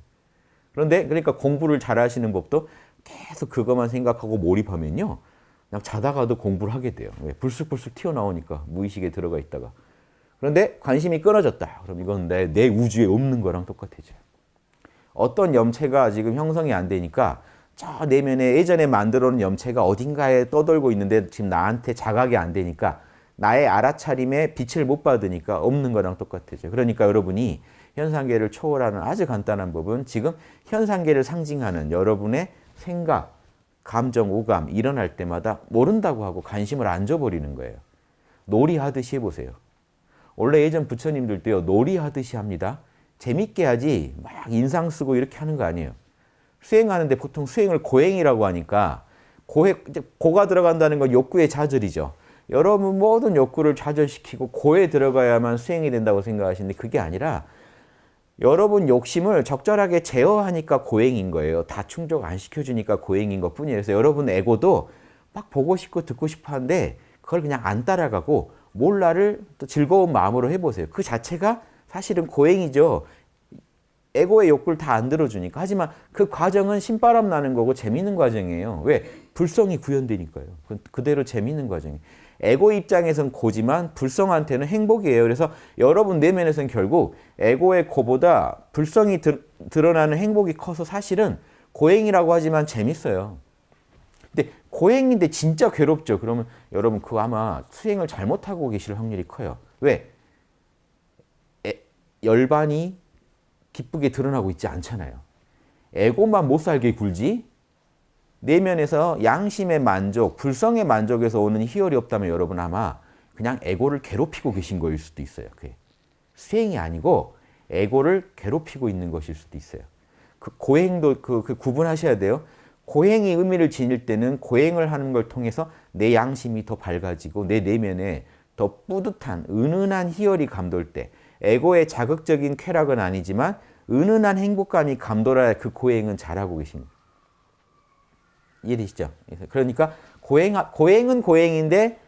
그런데 그러니까 공부를 잘 하시는 법도 계속 그것만 생각하고 몰입하면요, 그냥 자다가도 공부를 하게 돼요. 왜? 불쑥불쑥 튀어나오니까, 무의식에 들어가 있다가. 그런데 관심이 끊어졌다. 그럼 이건 내 우주에 없는 거랑 똑같아져요. 어떤 염체가 지금 형성이 안 되니까 저 내면에 예전에 만들어 놓은 염체가 어딘가에 떠돌고 있는데 지금 나한테 자각이 안 되니까, 나의 알아차림에 빛을 못 받으니까 없는 거랑 똑같아져요. 그러니까 여러분이 현상계를 초월하는 아주 간단한 법은, 지금 현상계를 상징하는 여러분의 생각, 감정, 오감 일어날 때마다 모른다고 하고 관심을 안 줘버리는 거예요. 놀이하듯이 해보세요. 원래 예전 부처님들도요, 놀이하듯이 합니다. 재밌게 하지 막 인상 쓰고 이렇게 하는 거 아니에요. 수행하는데 보통 수행을 고행이라고 하니까, 고가 들어간다는 건 욕구의 좌절이죠. 여러분 모든 욕구를 좌절시키고 고에 들어가야만 수행이 된다고 생각하시는데 그게 아니라, 여러분 욕심을 적절하게 제어하니까 고행인 거예요. 다 충족 안 시켜주니까 고행인 것 뿐이에요. 그래서 여러분 에고도 막 보고 싶고 듣고 싶어 하는데 그걸 그냥 안 따라가고 몰라를 또 즐거운 마음으로 해보세요. 그 자체가 사실은 고행이죠. 에고의 욕구를 다 안 들어주니까. 하지만 그 과정은 신바람 나는 거고 재밌는 과정이에요. 왜? 불성이 구현되니까요. 그대로 재밌는 과정이에요. 에고 입장에선 고지만 불성한테는 행복이에요. 그래서 여러분 내면에서는 결국 에고의 고보다 불성이 드러나는 행복이 커서 사실은 고행이라고 하지만 재밌어요. 근데 고행인데 진짜 괴롭죠. 그러면 여러분 그거 아마 수행을 잘못하고 계실 확률이 커요. 왜? 열반이 기쁘게 드러나고 있지 않잖아요. 에고만 못 살게 굴지 내면에서 양심의 만족, 불성의 만족에서 오는 희열이 없다면 여러분 아마 그냥 에고를 괴롭히고 계신 거일 수도 있어요. 그게 수행이 아니고 에고를 괴롭히고 있는 것일 수도 있어요. 그 고행도 그 구분하셔야 돼요. 고행이 의미를 지닐 때는 고행을 하는 걸 통해서 내 양심이 더 밝아지고 내 내면에 더 뿌듯한 은은한 희열이 감돌 때 에고의 자극적인 쾌락은 아니지만 은은한 행복감이 감돌아야 그 고행은 잘하고 계십니다. 이해되시죠? 그러니까 고행은 고행인데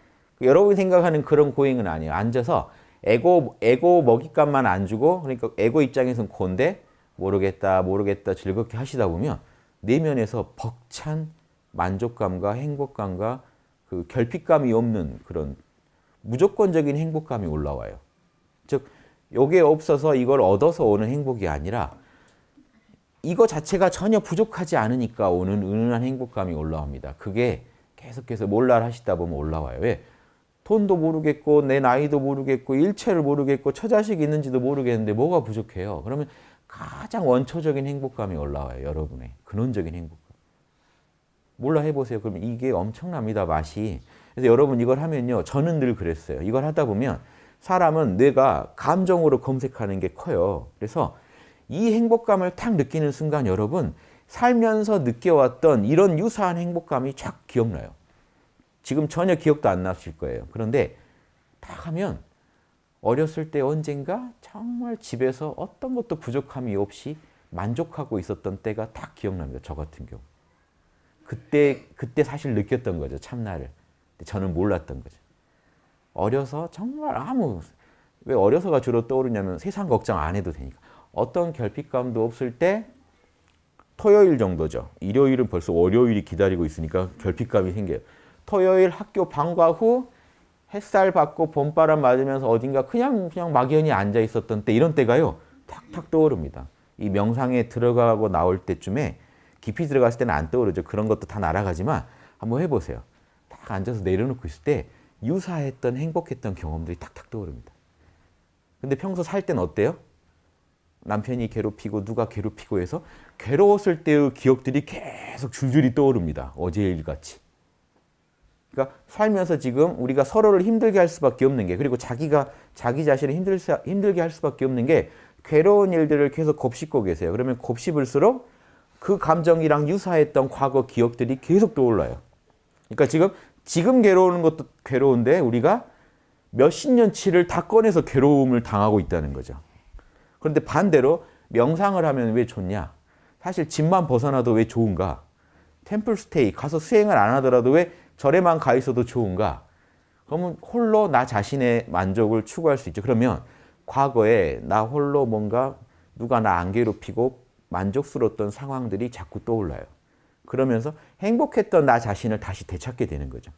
여러분이 생각하는 그런 고행은 아니에요. 앉아서 에고 먹잇감만 안 주고 그러니까 에고 입장에서는 고인데 모르겠다 즐겁게 하시다 보면 내면에서 벅찬 만족감과 행복감과 그 결핍감이 없는 그런 무조건적인 행복감이 올라와요. 즉 요게 없어서 이걸 얻어서 오는 행복이 아니라 이거 자체가 전혀 부족하지 않으니까 오는 은은한 행복감이 올라옵니다. 그게 계속해서 몰라를 하시다 보면 올라와요. 왜? 돈도 모르겠고 내 나이도 모르겠고 일체를 모르겠고 처자식이 있는지도 모르겠는데 뭐가 부족해요? 그러면 가장 원초적인 행복감이 올라와요. 여러분의 근원적인 행복감. 몰라 해보세요. 그러면 이게 엄청납니다. 맛이. 그래서 여러분 이걸 하면요. 저는 늘 그랬어요. 이걸 하다 보면 사람은 뇌가 감정으로 검색하는 게 커요. 그래서 이 행복감을 탁 느끼는 순간 여러분 살면서 느껴왔던 이런 유사한 행복감이 쫙 기억나요. 지금 전혀 기억도 안 나실 거예요. 그런데 딱 하면 어렸을 때 언젠가 정말 집에서 어떤 것도 부족함이 없이 만족하고 있었던 때가 딱 기억납니다. 저 같은 경우. 그때 사실 느꼈던 거죠. 참나를. 저는 몰랐던 거죠. 어려서 정말 왜 어려서가 주로 떠오르냐면 세상 걱정 안 해도 되니까. 어떤 결핍감도 없을 때 토요일 정도죠. 일요일은 벌써 월요일이 기다리고 있으니까 결핍감이 생겨요. 토요일 학교 방과 후 햇살 받고 봄바람 맞으면서 어딘가 그냥 막연히 앉아 있었던 때 이런 때가요. 탁탁 떠오릅니다. 이 명상에 들어가고 나올 때쯤에 깊이 들어갔을 때는 안 떠오르죠. 그런 것도 다 날아가지만 한번 해보세요. 딱 앉아서 내려놓고 있을 때 유사했던 행복했던 경험들이 탁탁 떠오릅니다. 근데 평소 살 때는 어때요? 남편이 괴롭히고 누가 괴롭히고 해서 괴로웠을 때의 기억들이 계속 줄줄이 떠오릅니다. 어제 일같이. 그러니까 살면서 지금 우리가 서로를 힘들게 할 수밖에 없는 게 그리고 자기 자신을 힘들게 할 수밖에 없는 게 괴로운 일들을 계속 곱씹고 계세요. 그러면 곱씹을수록 그 감정이랑 유사했던 과거 기억들이 계속 떠올라요. 그러니까 지금 괴로우는 것도 괴로운데 우리가 몇십 년치를 다 꺼내서 괴로움을 당하고 있다는 거죠. 그런데 반대로 명상을 하면 왜 좋냐? 사실 집만 벗어나도 왜 좋은가? 템플스테이 가서 수행을 안 하더라도 왜 절에만 가 있어도 좋은가? 그러면 홀로 나 자신의 만족을 추구할 수 있죠. 그러면 과거에 나 홀로 뭔가 누가 나 안 괴롭히고 만족스러웠던 상황들이 자꾸 떠올라요. 그러면서 행복했던 나 자신을 다시 되찾게 되는 거죠.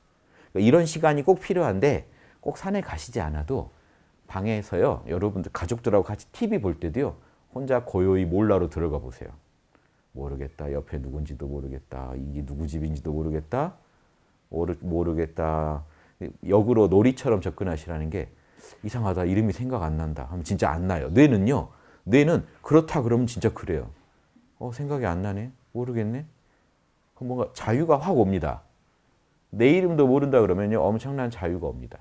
그러니까 이런 시간이 꼭 필요한데 꼭 산에 가시지 않아도 방에서요. 여러분들 가족들하고 같이 TV 볼 때도요. 혼자 고요히 몰라로 들어가 보세요. 모르겠다. 옆에 누군지도 모르겠다. 이게 누구 집인지도 모르겠다. 모르겠다. 역으로 놀이처럼 접근하시라는 게 이상하다. 이름이 생각 안 난다. 하면 진짜 안 나요. 뇌는 그렇다 그러면 진짜 그래요. 생각이 안 나네. 모르겠네. 그럼 뭔가 자유가 확 옵니다. 내 이름도 모른다 그러면요. 엄청난 자유가 옵니다.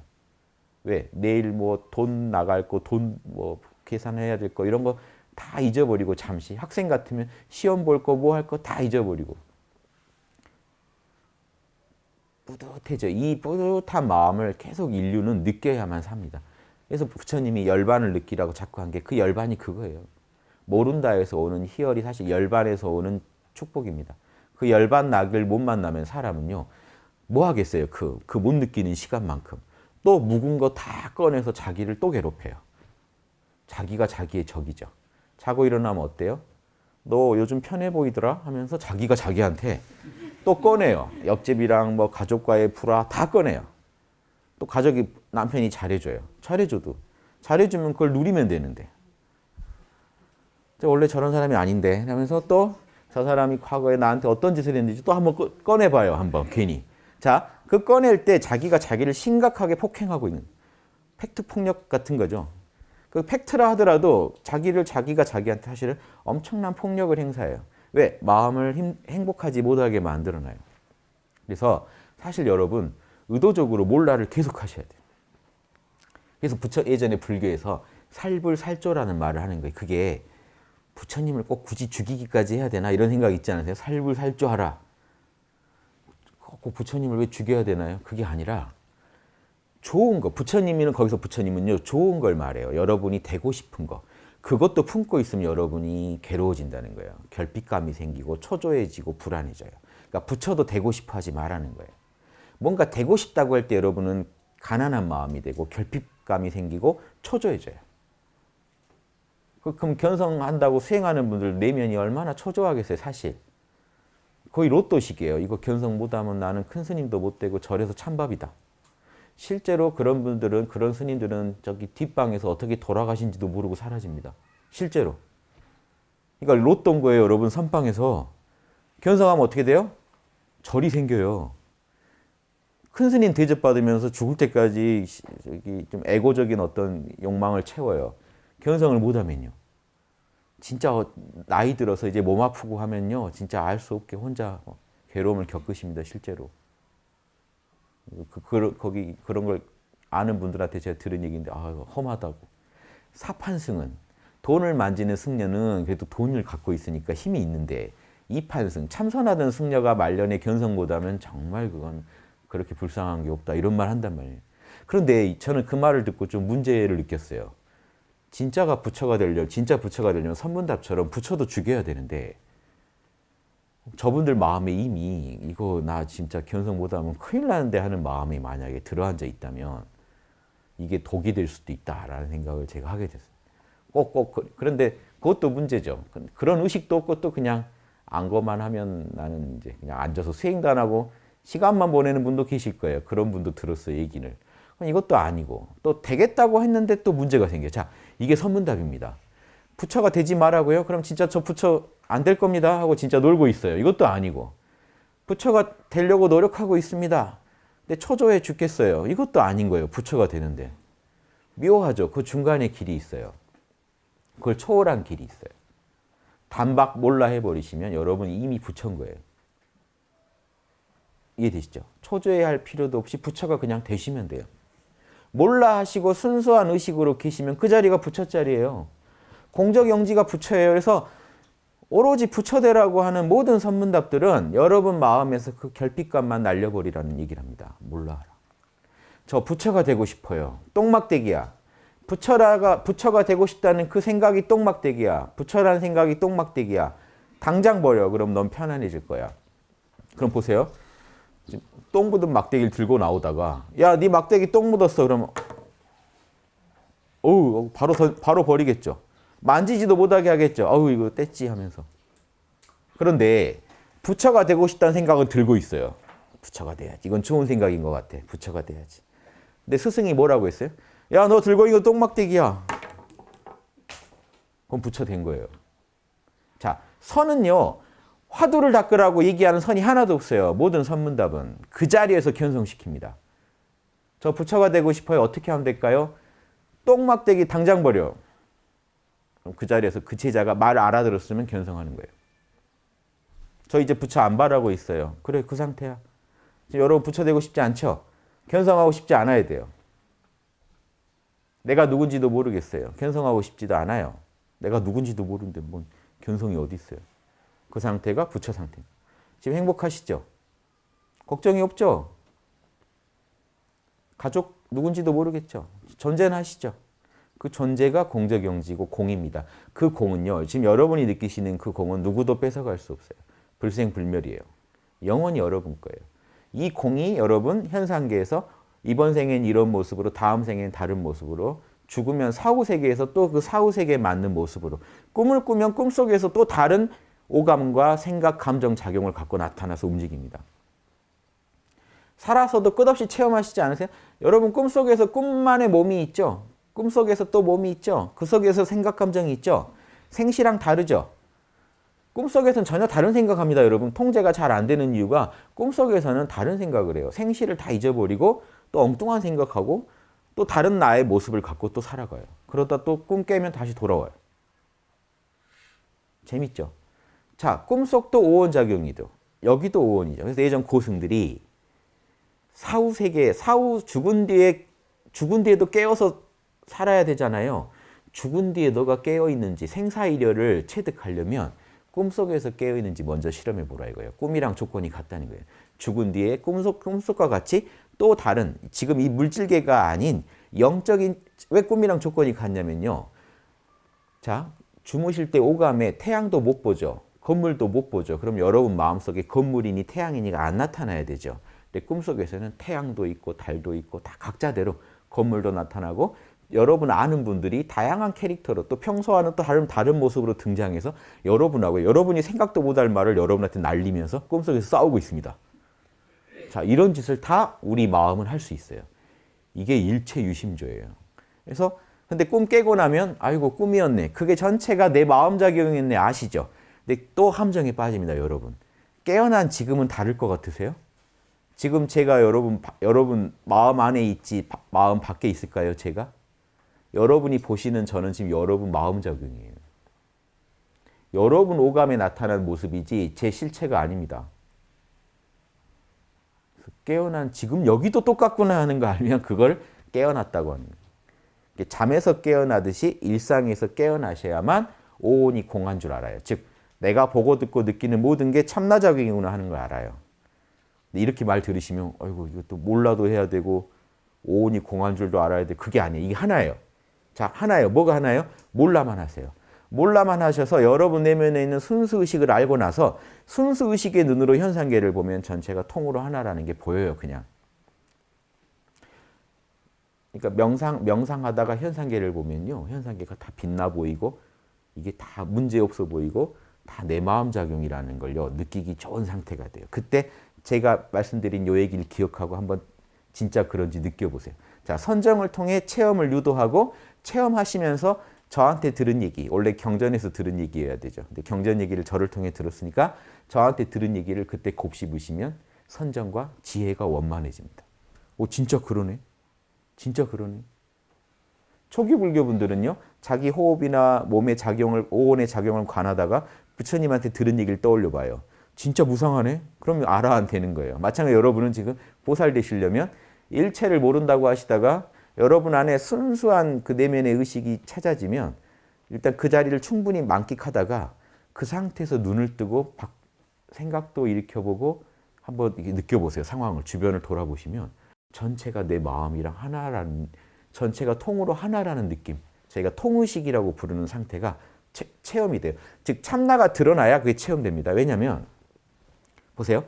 왜? 내일 뭐 돈 나갈 거, 돈 뭐 계산해야 될 거 이런 거 다 잊어버리고 잠시 학생 같으면 시험 볼 거 뭐 할 거 다 잊어버리고 뿌듯해져. 이 뿌듯한 마음을 계속 인류는 느껴야만 삽니다. 그래서 부처님이 열반을 느끼라고 자꾸 한 게 그 열반이 그거예요. 모른다에서 오는 희열이 사실 열반에서 오는 축복입니다. 그 열반 낙을 못 만나면 사람은요. 뭐 하겠어요? 그 못 느끼는 시간만큼. 또 묵은 거 다 꺼내서 자기를 또 괴롭혀요. 자기가 자기의 적이죠. 자고 일어나면 어때요? 너 요즘 편해 보이더라? 하면서 자기가 자기한테 또 꺼내요. 옆집이랑 뭐 가족과의 불화 다 꺼내요. 또 가족이 남편이 잘해줘요. 잘해주면 그걸 누리면 되는데 원래 저런 사람이 아닌데 하면서 또 저 사람이 과거에 나한테 어떤 짓을 했는지 또 한번 꺼내봐요. 한번 괜히. 자, 그 꺼낼 때 자기가 자기를 심각하게 폭행하고 있는 팩트 폭력 같은 거죠. 그 팩트라 하더라도 자기가 자기한테 사실은 엄청난 폭력을 행사해요. 왜? 마음을 행복하지 못하게 만들어놔요. 그래서 사실 여러분 의도적으로 몰라를 계속 하셔야 돼요. 그래서 예전에 불교에서 살불살조라는 말을 하는 거예요. 그게 부처님을 꼭 굳이 죽이기까지 해야 되나 이런 생각 있지 않으세요? 살불살조하라. 꼭 부처님을 왜 죽여야 되나요? 그게 아니라 좋은 거, 부처님이면 거기서 부처님은요 좋은 걸 말해요. 여러분이 되고 싶은 거. 그것도 품고 있으면 여러분이 괴로워진다는 거예요. 결핍감이 생기고 초조해지고 불안해져요. 그러니까 부처도 되고 싶어 하지 말라는 거예요. 뭔가 되고 싶다고 할 때 여러분은 가난한 마음이 되고 결핍감이 생기고 초조해져요. 그럼 견성한다고 수행하는 분들 내면이 얼마나 초조하겠어요, 사실. 거의 로또식이에요. 이거 견성 못하면 나는 큰 스님도 못 되고 절에서 찬밥이다. 실제로 그런 분들은, 그런 스님들은 저기 뒷방에서 어떻게 돌아가신지도 모르고 사라집니다. 실제로. 그러니까 로또인 거예요, 여러분. 선방에서. 견성하면 어떻게 돼요? 절이 생겨요. 큰 스님 대접받으면서 죽을 때까지 좀 에고적인 어떤 욕망을 채워요. 견성을 못하면요. 진짜 나이 들어서 이제 몸 아프고 하면요. 진짜 알 수 없게 혼자 괴로움을 겪으십니다. 실제로. 거기 그런 걸 아는 분들한테 제가 들은 얘기인데 험하다고. 사판승은 돈을 만지는 승려는 그래도 돈을 갖고 있으니까 힘이 있는데 이판승 참선하던 승려가 말년에 견성 못하면 정말 그건 그렇게 불쌍한 게 없다 이런 말 한단 말이에요. 그런데 저는 그 말을 듣고 좀 문제를 느꼈어요. 진짜 부처가 되려면 선문답처럼 부처도 죽여야 되는데 저분들 마음에 이미 이거 나 진짜 견성 못하면 큰일 나는데 하는 마음이 만약에 들어앉아 있다면 이게 독이 될 수도 있다라는 생각을 제가 하게 됐어요. 그런데 그것도 문제죠. 그런 의식도 없고 또 그냥 안거만 하면 나는 이제 그냥 앉아서 수행도 안 하고 시간만 보내는 분도 계실 거예요. 그런 분도 들었어요, 얘기를. 이것도 아니고 또 되겠다고 했는데 또 문제가 생겨요. 자, 이게 선문답입니다. 부처가 되지 말라고요? 그럼 진짜 저 부처 안 될 겁니다 하고 진짜 놀고 있어요. 이것도 아니고 부처가 되려고 노력하고 있습니다. 근데 초조해 죽겠어요. 이것도 아닌 거예요. 부처가 되는데. 묘하죠. 그 중간에 길이 있어요. 그걸 초월한 길이 있어요. 단박 몰라 해버리시면 여러분이 이미 부처인 거예요. 이해되시죠? 초조해야 할 필요도 없이 부처가 그냥 되시면 돼요. 몰라 하시고 순수한 의식으로 계시면 그 자리가 부처 자리예요. 공적영지가 부처예요. 그래서 오로지 부처되라고 하는 모든 선문답들은 여러분 마음에서 그 결핍감만 날려버리라는 얘기를 합니다. 몰라 하라. 저 부처가 되고 싶어요. 똥막대기야. 부처가 되고 싶다는 그 생각이 똥막대기야. 부처라는 생각이 똥막대기야. 당장 버려. 그럼 넌 편안해질 거야. 그럼 보세요. 똥 묻은 막대기를 들고 나오다가 야, 네 막대기 똥 묻었어. 그러면 어우, 바로 버리겠죠. 만지지도 못하게 하겠죠. 어우, 이거 뗐지 하면서. 그런데 부처가 되고 싶다는 생각을 들고 있어요. 부처가 돼야지. 이건 좋은 생각인 것 같아. 부처가 돼야지. 근데 스승이 뭐라고 했어요? 야, 너 들고 있는 거 똥막대기야. 그럼 부처 된 거예요. 자, 선은요. 화두를 닦으라고 얘기하는 선이 하나도 없어요. 모든 선문답은 그 자리에서 견성시킵니다. 저 부처가 되고 싶어요. 어떻게 하면 될까요? 똥막대기 당장 버려. 그럼 그 자리에서 그 제자가 말을 알아들었으면 견성하는 거예요. 저 이제 부처 안 바라고 있어요. 그래, 그 상태야. 여러분 부처 되고 싶지 않죠? 견성하고 싶지 않아야 돼요. 내가 누군지도 모르겠어요. 견성하고 싶지도 않아요. 내가 누군지도 모르는데 뭔 견성이 어디 있어요? 그 상태가 부처 상태입니다. 지금 행복하시죠? 걱정이 없죠? 가족 누군지도 모르겠죠? 존재는 하시죠? 그 존재가 공적영지고 공입니다. 그 공은요, 지금 여러분이 느끼시는 그 공은 누구도 뺏어갈 수 없어요. 불생불멸이에요. 영원히 여러분 거예요. 이 공이 여러분 현상계에서 이번 생엔 이런 모습으로, 다음 생엔 다른 모습으로, 죽으면 사후세계에서 또 그 사후세계에 맞는 모습으로, 꿈을 꾸면 꿈속에서 또 다른 오감과 생각, 감정, 작용을 갖고 나타나서 움직입니다. 살아서도 끝없이 체험하시지 않으세요? 여러분 꿈속에서 꿈만의 몸이 있죠? 꿈속에서 또 몸이 있죠? 그 속에서 생각, 감정이 있죠? 생시랑 다르죠? 꿈속에서는 전혀 다른 생각합니다. 여러분 통제가 잘 안 되는 이유가 꿈속에서는 다른 생각을 해요. 생시를 다 잊어버리고 또 엉뚱한 생각하고 또 다른 나의 모습을 갖고 또 살아가요. 그러다 또 꿈 깨면 다시 돌아와요. 재밌죠? 자, 꿈속도 오온작용이죠. 여기도 오온이죠. 그래서 예전 고승들이 사후 세계, 사후 죽은 뒤에도 깨어서 살아야 되잖아요. 죽은 뒤에 너가 깨어있는지 생사이려를 체득하려면 꿈속에서 깨어있는지 먼저 실험해 보라 이거예요. 꿈이랑 조건이 같다는 거예요. 죽은 뒤에 꿈속과 같이 또 다른 지금 이 물질계가 아닌 영적인 왜 꿈이랑 조건이 같냐면요. 자, 주무실 때 오감에 태양도 못 보죠. 건물도 못 보죠. 그럼 여러분 마음속에 건물이니 태양이니가 안 나타나야 되죠. 근데 꿈속에서는 태양도 있고 달도 있고 다 각자대로 건물도 나타나고 여러분 아는 분들이 다양한 캐릭터로 또 평소와는 또 다른 모습으로 등장해서 여러분하고 여러분이 생각도 못할 말을 여러분한테 날리면서 꿈속에서 싸우고 있습니다. 자, 이런 짓을 다 우리 마음은 할 수 있어요. 이게 일체유심조예요. 그래서 근데 꿈 깨고 나면 아이고 꿈이었네. 그게 전체가 내 마음작용이었네 아시죠? 근데 또 함정에 빠집니다, 여러분. 깨어난 지금은 다를 것 같으세요? 지금 제가 여러분 마음 안에 있지 마음 밖에 있을까요, 제가? 여러분이 보시는 저는 지금 여러분 마음작용이에요. 여러분 오감에 나타난 모습이지 제 실체가 아닙니다. 깨어난 지금 여기도 똑같구나 하는 거 알면 그걸 깨어났다고 하는 거예요. 잠에서 깨어나듯이 일상에서 깨어나셔야만 오온이 공한 줄 알아요. 즉 내가 보고 듣고 느끼는 모든 게 참나작용이구나 하는 걸 알아요. 근데 이렇게 말 들으시면 아이고 이것도 몰라도 해야 되고 오온이 공한 줄도 알아야 돼. 그게 아니에요. 이게 하나예요. 자, 하나예요. 뭐가 하나예요? 몰라만 하세요. 몰라만 하셔서 여러분 내면에 있는 순수의식을 알고 나서 순수의식의 눈으로 현상계를 보면 전체가 통으로 하나라는 게 보여요. 그냥. 그러니까 명상하다가 현상계를 보면요. 현상계가 다 빛나 보이고 이게 다 문제없어 보이고 다 내 마음작용이라는 걸요. 느끼기 좋은 상태가 돼요. 그때 제가 말씀드린 요 얘기를 기억하고 한번 진짜 그런지 느껴보세요. 자, 선정을 통해 체험을 유도하고 체험하시면서 저한테 들은 얘기, 원래 경전에서 들은 얘기여야 되죠. 근데 경전 얘기를 저를 통해 들었으니까 저한테 들은 얘기를 그때 곱씹으시면 선정과 지혜가 원만해집니다. 오, 진짜 그러네. 진짜 그러네. 초기 불교분들은요, 자기 호흡이나 몸의 작용을, 오온의 작용을 관하다가 부처님한테 들은 얘기를 떠올려 봐요. 진짜 무상하네? 그러면 알아야 되는 거예요. 마찬가지로 여러분은 지금 보살 되시려면 일체를 모른다고 하시다가 여러분 안에 순수한 그 내면의 의식이 찾아지면 일단 그 자리를 충분히 만끽하다가 그 상태에서 눈을 뜨고 생각도 일으켜보고 한번 느껴보세요. 상황을, 주변을 돌아보시면 전체가 내 마음이랑 하나라는, 전체가 통으로 하나라는 느낌, 저희가 통의식이라고 부르는 상태가 체험이 돼요. 즉 참나가 드러나야 그게 체험됩니다. 왜냐하면 보세요.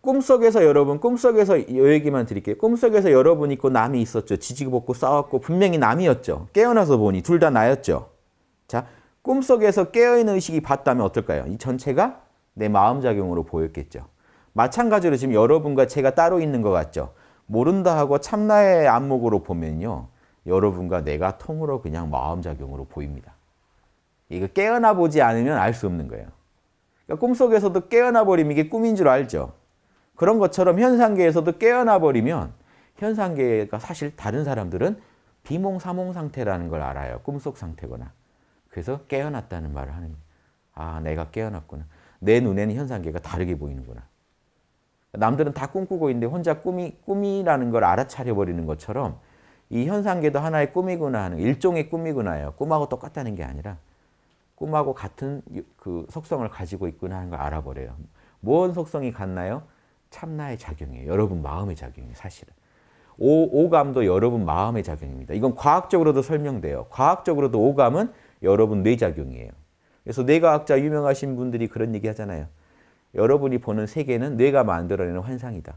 꿈속에서 여러분, 꿈속에서 이 얘기만 드릴게요. 꿈속에서 여러분 있고 남이 있었죠. 지지고 볶고 싸웠고 분명히 남이었죠. 깨어나서 보니 둘 다 나였죠. 자, 꿈속에서 깨어있는 의식이 봤다면 어떨까요? 이 전체가 내 마음작용으로 보였겠죠. 마찬가지로 지금 여러분과 제가 따로 있는 것 같죠. 모른다 하고 참나의 안목으로 보면요. 여러분과 내가 통으로 그냥 마음작용으로 보입니다. 이거 깨어나 보지 않으면 알 수 없는 거예요. 그러니까 꿈속에서도 깨어나 버리면 이게 꿈인 줄 알죠. 그런 것처럼 현상계에서도 깨어나 버리면 현상계가 사실 다른 사람들은 비몽사몽 상태라는 걸 알아요. 꿈속 상태거나. 그래서 깨어났다는 말을 하는 거예요. 아, 내가 깨어났구나. 내 눈에는 현상계가 다르게 보이는구나. 남들은 다 꿈꾸고 있는데 혼자 꿈이라는 걸 알아차려 버리는 것처럼 이 현상계도 하나의 꿈이구나 하는, 일종의 꿈이구나예요. 꿈하고 똑같다는 게 아니라 꿈하고 같은 그 속성을 가지고 있구나 하는 걸 알아버려요. 뭔 속성이 같나요? 참나의 작용이에요. 여러분 마음의 작용이에요. 사실은. 오감도 여러분 마음의 작용입니다. 이건 과학적으로도 설명돼요. 과학적으로도 오감은 여러분 뇌작용이에요. 그래서 뇌과학자 유명하신 분들이 그런 얘기 하잖아요. 여러분이 보는 세계는 뇌가 만들어내는 환상이다.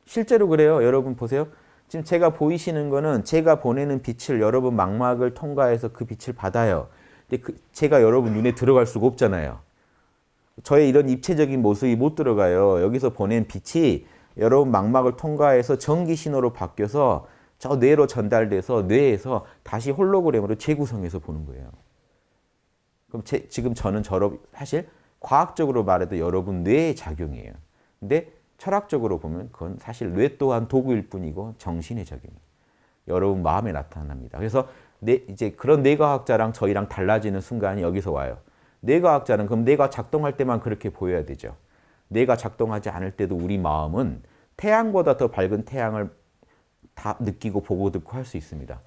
실제로 그래요. 여러분 보세요. 지금 제가 보이시는 거는 제가 보내는 빛을 여러분 망막을 통과해서 그 빛을 받아요. 근데 제가 여러분 눈에 들어갈 수가 없잖아요. 저의 이런 입체적인 모습이 못 들어가요. 여기서 보낸 빛이 여러분 망막을 통과해서 전기 신호로 바뀌어서 저 뇌로 전달돼서 뇌에서 다시 홀로그램으로 재구성해서 보는 거예요. 그럼 지금 저는 사실 과학적으로 말해도 여러분 뇌의 작용이에요. 근데 철학적으로 보면 그건 사실 뇌 또한 도구일 뿐이고 정신의 작용이에요. 여러분 마음에 나타납니다. 그래서 이제 그런 뇌과학자랑 저희랑 달라지는 순간이 여기서 와요. 뇌과학자는 그럼 뇌가 작동할 때만 그렇게 보여야 되죠. 뇌가 작동하지 않을 때도 우리 마음은 태양보다 더 밝은 태양을 다 느끼고 보고 듣고 할 수 있습니다.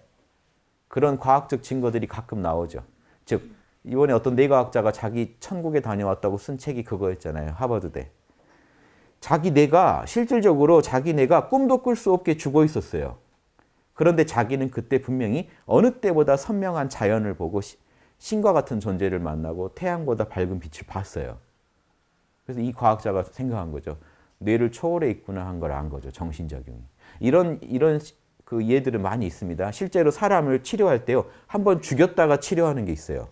그런 과학적 증거들이 가끔 나오죠. 즉 이번에 어떤 뇌과학자가 자기 천국에 다녀왔다고 쓴 책이 그거였잖아요. 하버드대. 자기 뇌가 실질적으로 자기 뇌가 꿈도 꿀 수 없게 죽어 있었어요. 그런데 자기는 그때 분명히 어느 때보다 선명한 자연을 보고 신과 같은 존재를 만나고 태양보다 밝은 빛을 봤어요. 그래서 이 과학자가 생각한 거죠. 뇌를 초월해 있구나 한 걸 안 거죠. 정신작용이. 이런 그 예들은 많이 있습니다. 실제로 사람을 치료할 때요. 한번 죽였다가 치료하는 게 있어요.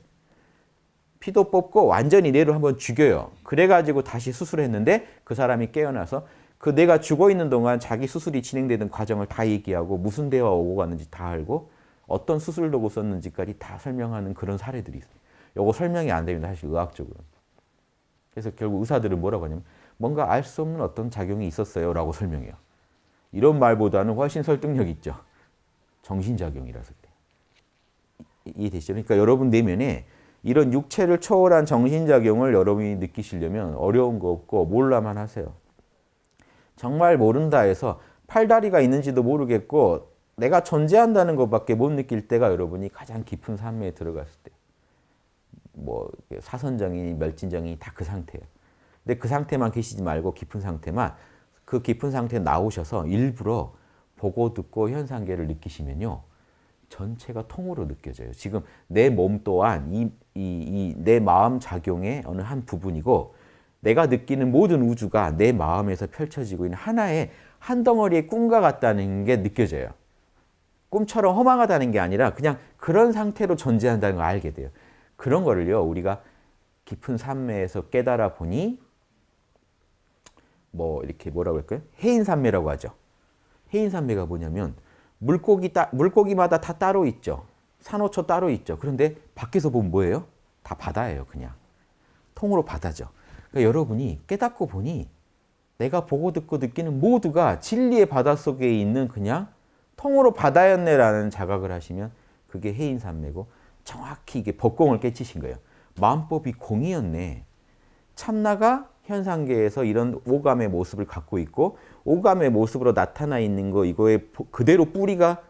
피도 뽑고 완전히 뇌를 한번 죽여요. 그래가지고 다시 수술했는데 그 사람이 깨어나서 그 뇌가 죽어있는 동안 자기 수술이 진행되던 과정을 다 얘기하고 무슨 대화가 오고 갔는지 다 알고 어떤 수술 도구 썼는지까지 다 설명하는 그런 사례들이 있어요. 이거 설명이 안 됩니다. 사실 의학적으로. 그래서 결국 의사들은 뭐라고 하냐면 뭔가 알 수 없는 어떤 작용이 있었어요 라고 설명해요. 이런 말보다는 훨씬 설득력 있죠. 정신작용이라서 그래요. 이해되시죠? 그러니까 여러분 내면에 이런 육체를 초월한 정신작용을 여러분이 느끼시려면 어려운 거 없고 몰라만 하세요. 정말 모른다 해서 팔다리가 있는지도 모르겠고 내가 존재한다는 것밖에 못 느낄 때가 여러분이 가장 깊은 산매에 들어갔을 때. 뭐 사선정인이 멸진정인이 다 그 상태예요. 근데 그 상태만 계시지 말고 깊은 상태만 그 깊은 상태에 나오셔서 일부러 보고 듣고 현상계를 느끼시면요. 전체가 통으로 느껴져요. 지금 내 몸 또한 내 마음 작용의 어느 한 부분이고 내가 느끼는 모든 우주가 내 마음에서 펼쳐지고 있는 하나의 한 덩어리의 꿈과 같다는 게 느껴져요. 꿈처럼 허망하다는 게 아니라 그냥 그런 상태로 존재한다는 걸 알게 돼요. 그런 거를요. 우리가 깊은 산매에서 깨달아 보니 뭐 이렇게 뭐라고 할까요? 해인산매라고 하죠. 해인산매가 뭐냐면 물고기마다 다 따로 있죠. 산호초 따로 있죠. 그런데 밖에서 보면 뭐예요? 다 바다예요. 그냥. 통으로 바다죠. 그러니까 여러분이 깨닫고 보니 내가 보고 듣고 느끼는 모두가 진리의 바닷속에 있는 그냥 통으로 바다였네라는 자각을 하시면 그게 해인산매고 정확히 이게 법공을 깨치신 거예요. 마음법이 공이었네. 참나가 현상계에서 이런 오감의 모습을 갖고 있고 오감의 모습으로 나타나 있는 거 이거에 그대로 뿌리가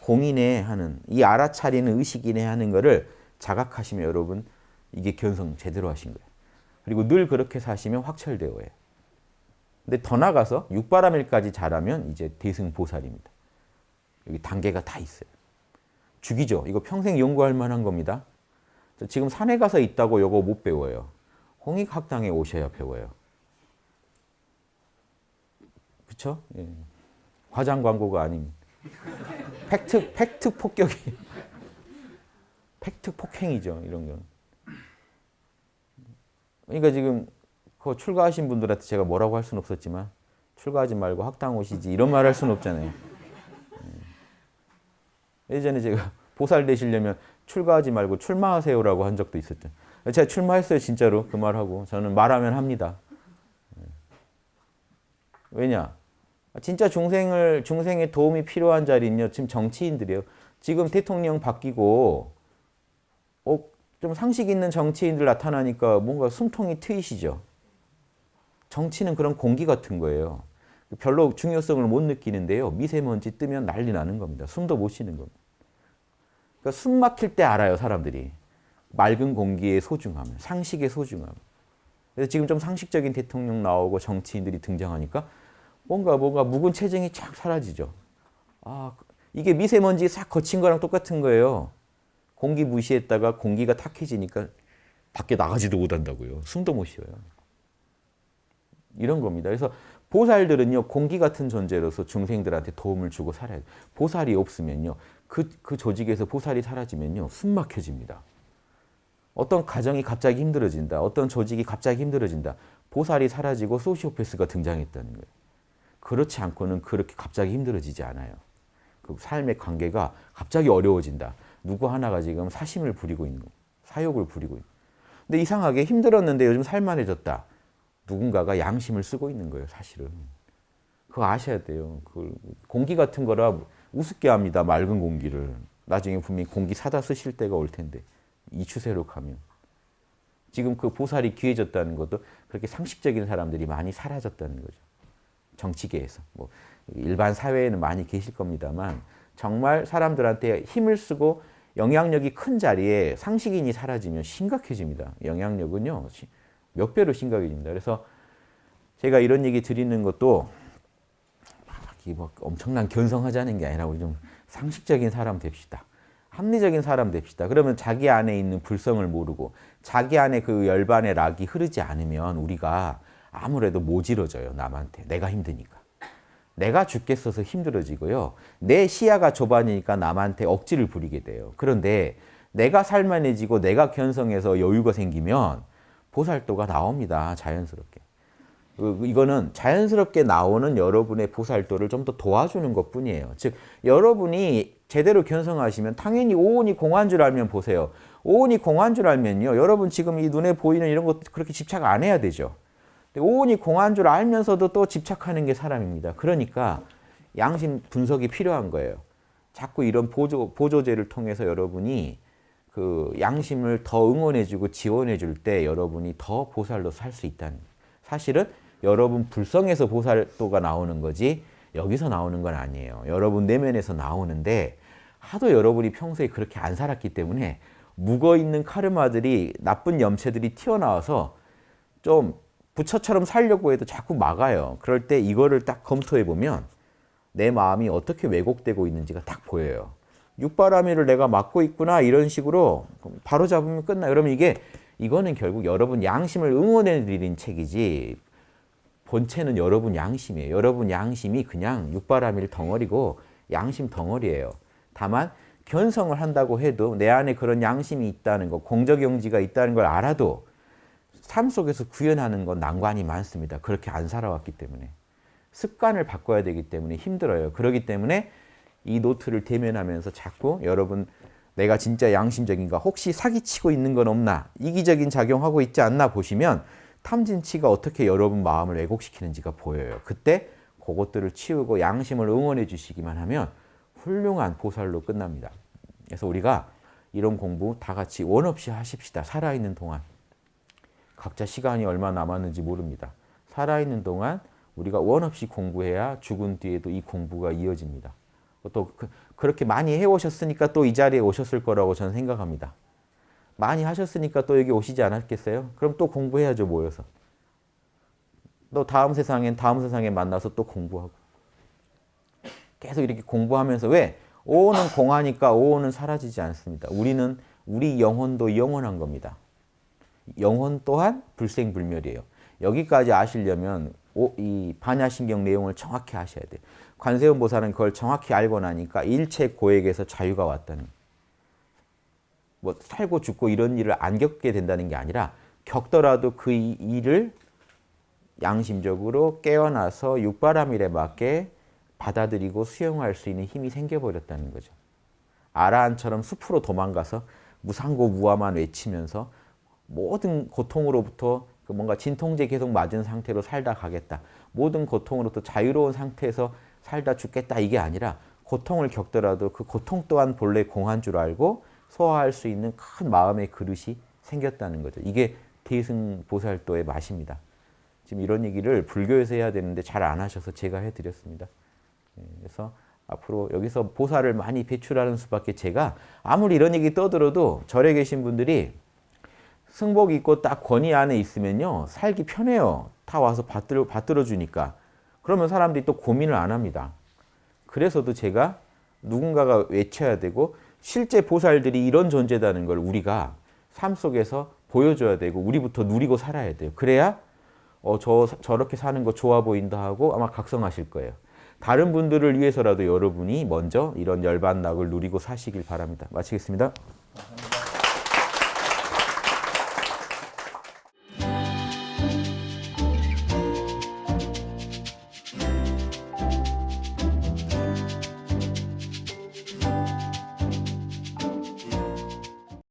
공이네 하는 이 알아차리는 의식이네 하는 거를 자각하시면 여러분 이게 견성 제대로 하신 거예요. 그리고 늘 그렇게 사시면 확철대오예요. 근데 더 나가서 육바라밀까지 잘하면 이제 대승보살입니다. 여기 단계가 다 있어요. 죽이죠. 이거 평생 연구할 만한 겁니다. 지금 산에 가서 있다고 이거 못 배워요. 홍익학당에 오셔야 배워요. 그렇죠? 예. 과장 광고가 아닙니다. 팩트 폭격이 팩트 폭행이죠. 이런 건. 그러니까 지금 그 출가하신 분들한테 제가 뭐라고 할 수는 없었지만 출가하지 말고 학당 오시지 이런 말 할 수는 없잖아요. 예전에 제가 보살 되시려면 출가하지 말고 출마하세요라고 한 적도 있었죠. 제가 출마했어요. 진짜로 그 말하고. 저는 말하면 합니다. 왜냐? 진짜 중생의 도움이 필요한 자리는요. 지금 정치인들이에요. 지금 대통령 바뀌고 좀 상식 있는 정치인들 나타나니까 뭔가 숨통이 트이시죠. 정치는 그런 공기 같은 거예요. 별로 중요성을 못 느끼는데요. 미세먼지 뜨면 난리 나는 겁니다. 숨도 못 쉬는 겁니다. 그러니까 숨 막힐 때 알아요. 사람들이. 맑은 공기의 소중함, 상식의 소중함. 그래서 지금 좀 상식적인 대통령 나오고 정치인들이 등장하니까 뭔가 묵은 체증이 쫙 사라지죠. 아, 이게 미세먼지 싹 거친 거랑 똑같은 거예요. 공기 무시했다가 공기가 탁해지니까 밖에 나가지도 못한다고요. 숨도 못 쉬어요. 이런 겁니다. 그래서 보살들은요. 공기 같은 존재로서 중생들한테 도움을 주고 살아야 돼요. 보살이 없으면요. 그 조직에서 보살이 사라지면요. 숨 막혀집니다. 어떤 가정이 갑자기 힘들어진다. 어떤 조직이 갑자기 힘들어진다. 보살이 사라지고 소시오패스가 등장했다는 거예요. 그렇지 않고는 그렇게 갑자기 힘들어지지 않아요. 그 삶의 관계가 갑자기 어려워진다. 누구 하나가 지금 사심을 부리고 있는 거예요. 사욕을 부리고 있는 거예요. 근데 이상하게 힘들었는데 요즘 살만해졌다. 누군가가 양심을 쓰고 있는 거예요, 사실은. 그거 아셔야 돼요. 그 공기 같은 거라 우습게 합니다, 맑은 공기를. 나중에 분명히 공기 사다 쓰실 때가 올 텐데, 이 추세로 가면. 지금 그 보살이 귀해졌다는 것도 그렇게 상식적인 사람들이 많이 사라졌다는 거죠. 정치계에서. 뭐 일반 사회에는 많이 계실 겁니다만 정말 사람들한테 힘을 쓰고 영향력이 큰 자리에 상식인이 사라지면 심각해집니다. 영향력은요, 몇 배로 심각해집니다. 그래서 제가 이런 얘기 드리는 것도 뭐 엄청난 견성하자는 게 아니라 우리 좀 상식적인 사람 됩시다. 합리적인 사람 됩시다. 그러면 자기 안에 있는 불성을 모르고 자기 안에 그 열반의 락이 흐르지 않으면 우리가 아무래도 모질어져요. 남한테. 내가 힘드니까. 내가 죽겠어서 힘들어지고요. 내 시야가 좁아지니까 남한테 억지를 부리게 돼요. 그런데 내가 살만해지고 내가 견성해서 여유가 생기면 보살도가 나옵니다. 자연스럽게. 이거는 자연스럽게 나오는 여러분의 보살도를 좀 더 도와주는 것뿐이에요. 즉 여러분이 제대로 견성하시면 당연히 오온이 공한 줄 알면 보세요. 오온이 공한 줄 알면요. 여러분 지금 이 눈에 보이는 이런 것 그렇게 집착 안 해야 되죠. 오온이 공한 줄 알면서도 또 집착하는 게 사람입니다. 그러니까 양심 분석이 필요한 거예요. 자꾸 이런 보조제를 통해서 여러분이 그 양심을 더 응원해주고 지원해줄 때 여러분이 더 보살로 살 수 있다는 거예요. 사실은 여러분 불성에서 보살도가 나오는 거지 여기서 나오는 건 아니에요. 여러분 내면에서 나오는데 하도 여러분이 평소에 그렇게 안 살았기 때문에 묵어있는 카르마들이 나쁜 염체들이 튀어나와서 좀 부처처럼 살려고 해도 자꾸 막아요. 그럴 때 이거를 딱 검토해 보면 내 마음이 어떻게 왜곡되고 있는지가 딱 보여요. 육바라밀을 내가 막고 있구나 이런 식으로 바로 잡으면 끝나요. 그러면 이거는 결국 여러분 양심을 응원해 드리는 책이지 본체는 여러분 양심이에요. 여러분 양심이 그냥 육바라밀 덩어리고 양심 덩어리예요. 다만 견성을 한다고 해도 내 안에 그런 양심이 있다는 거, 공적용지가 있다는 걸 알아도 삶 속에서 구현하는 건 난관이 많습니다. 그렇게 안 살아왔기 때문에. 습관을 바꿔야 되기 때문에 힘들어요. 그렇기 때문에 이 노트를 대면하면서 자꾸 여러분 내가 진짜 양심적인가? 혹시 사기치고 있는 건 없나? 이기적인 작용하고 있지 않나 보시면 탐진치가 어떻게 여러분 마음을 왜곡시키는지가 보여요. 그때 그것들을 치우고 양심을 응원해 주시기만 하면 훌륭한 보살로 끝납니다. 그래서 우리가 이런 공부 다 같이 원 없이 하십시다. 살아있는 동안. 각자 시간이 얼마 남았는지 모릅니다. 살아있는 동안 우리가 원 없이 공부해야 죽은 뒤에도 이 공부가 이어집니다. 또 그렇게 많이 해오셨으니까 또 이 자리에 오셨을 거라고 저는 생각합니다. 많이 하셨으니까 또 여기 오시지 않았겠어요? 그럼 또 공부해야죠, 모여서. 또 다음 세상에 만나서 또 공부하고. 계속 이렇게 공부하면서 왜? 오온은 공하니까 오온은 사라지지 않습니다. 우리 영혼도 영원한 겁니다. 영혼 또한 불생불멸이에요. 여기까지 아시려면 이 반야신경 내용을 정확히 아셔야 돼요. 관세음 보살은 그걸 정확히 알고 나니까 일체 고액에서 자유가 왔다는 뭐 살고 죽고 이런 일을 안 겪게 된다는 게 아니라 겪더라도 그 일을 양심적으로 깨어나서 육바라밀에 맞게 받아들이고 수용할 수 있는 힘이 생겨버렸다는 거죠. 아라한처럼 숲으로 도망가서 무상고무화만 외치면서 모든 고통으로부터 뭔가 진통제 계속 맞은 상태로 살다 가겠다. 모든 고통으로부터 자유로운 상태에서 살다 죽겠다. 이게 아니라 고통을 겪더라도 그 고통 또한 본래 공한 줄 알고 소화할 수 있는 큰 마음의 그릇이 생겼다는 거죠. 이게 대승보살도의 맛입니다. 지금 이런 얘기를 불교에서 해야 되는데 잘 안 하셔서 제가 해드렸습니다. 그래서 앞으로 여기서 보살을 많이 배출하는 수밖에 제가 아무리 이런 얘기 떠들어도 절에 계신 분들이 승복 있고 딱 권위 안에 있으면요. 살기 편해요. 다 와서 받들어 주니까. 그러면 사람들이 또 고민을 안 합니다. 그래서도 제가 누군가가 외쳐야 되고 실제 보살들이 이런 존재다는 걸 우리가 삶 속에서 보여줘야 되고 우리부터 누리고 살아야 돼요. 그래야 저렇게 사는 거 좋아 보인다 하고 아마 각성하실 거예요. 다른 분들을 위해서라도 여러분이 먼저 이런 열반락을 누리고 사시길 바랍니다. 마치겠습니다.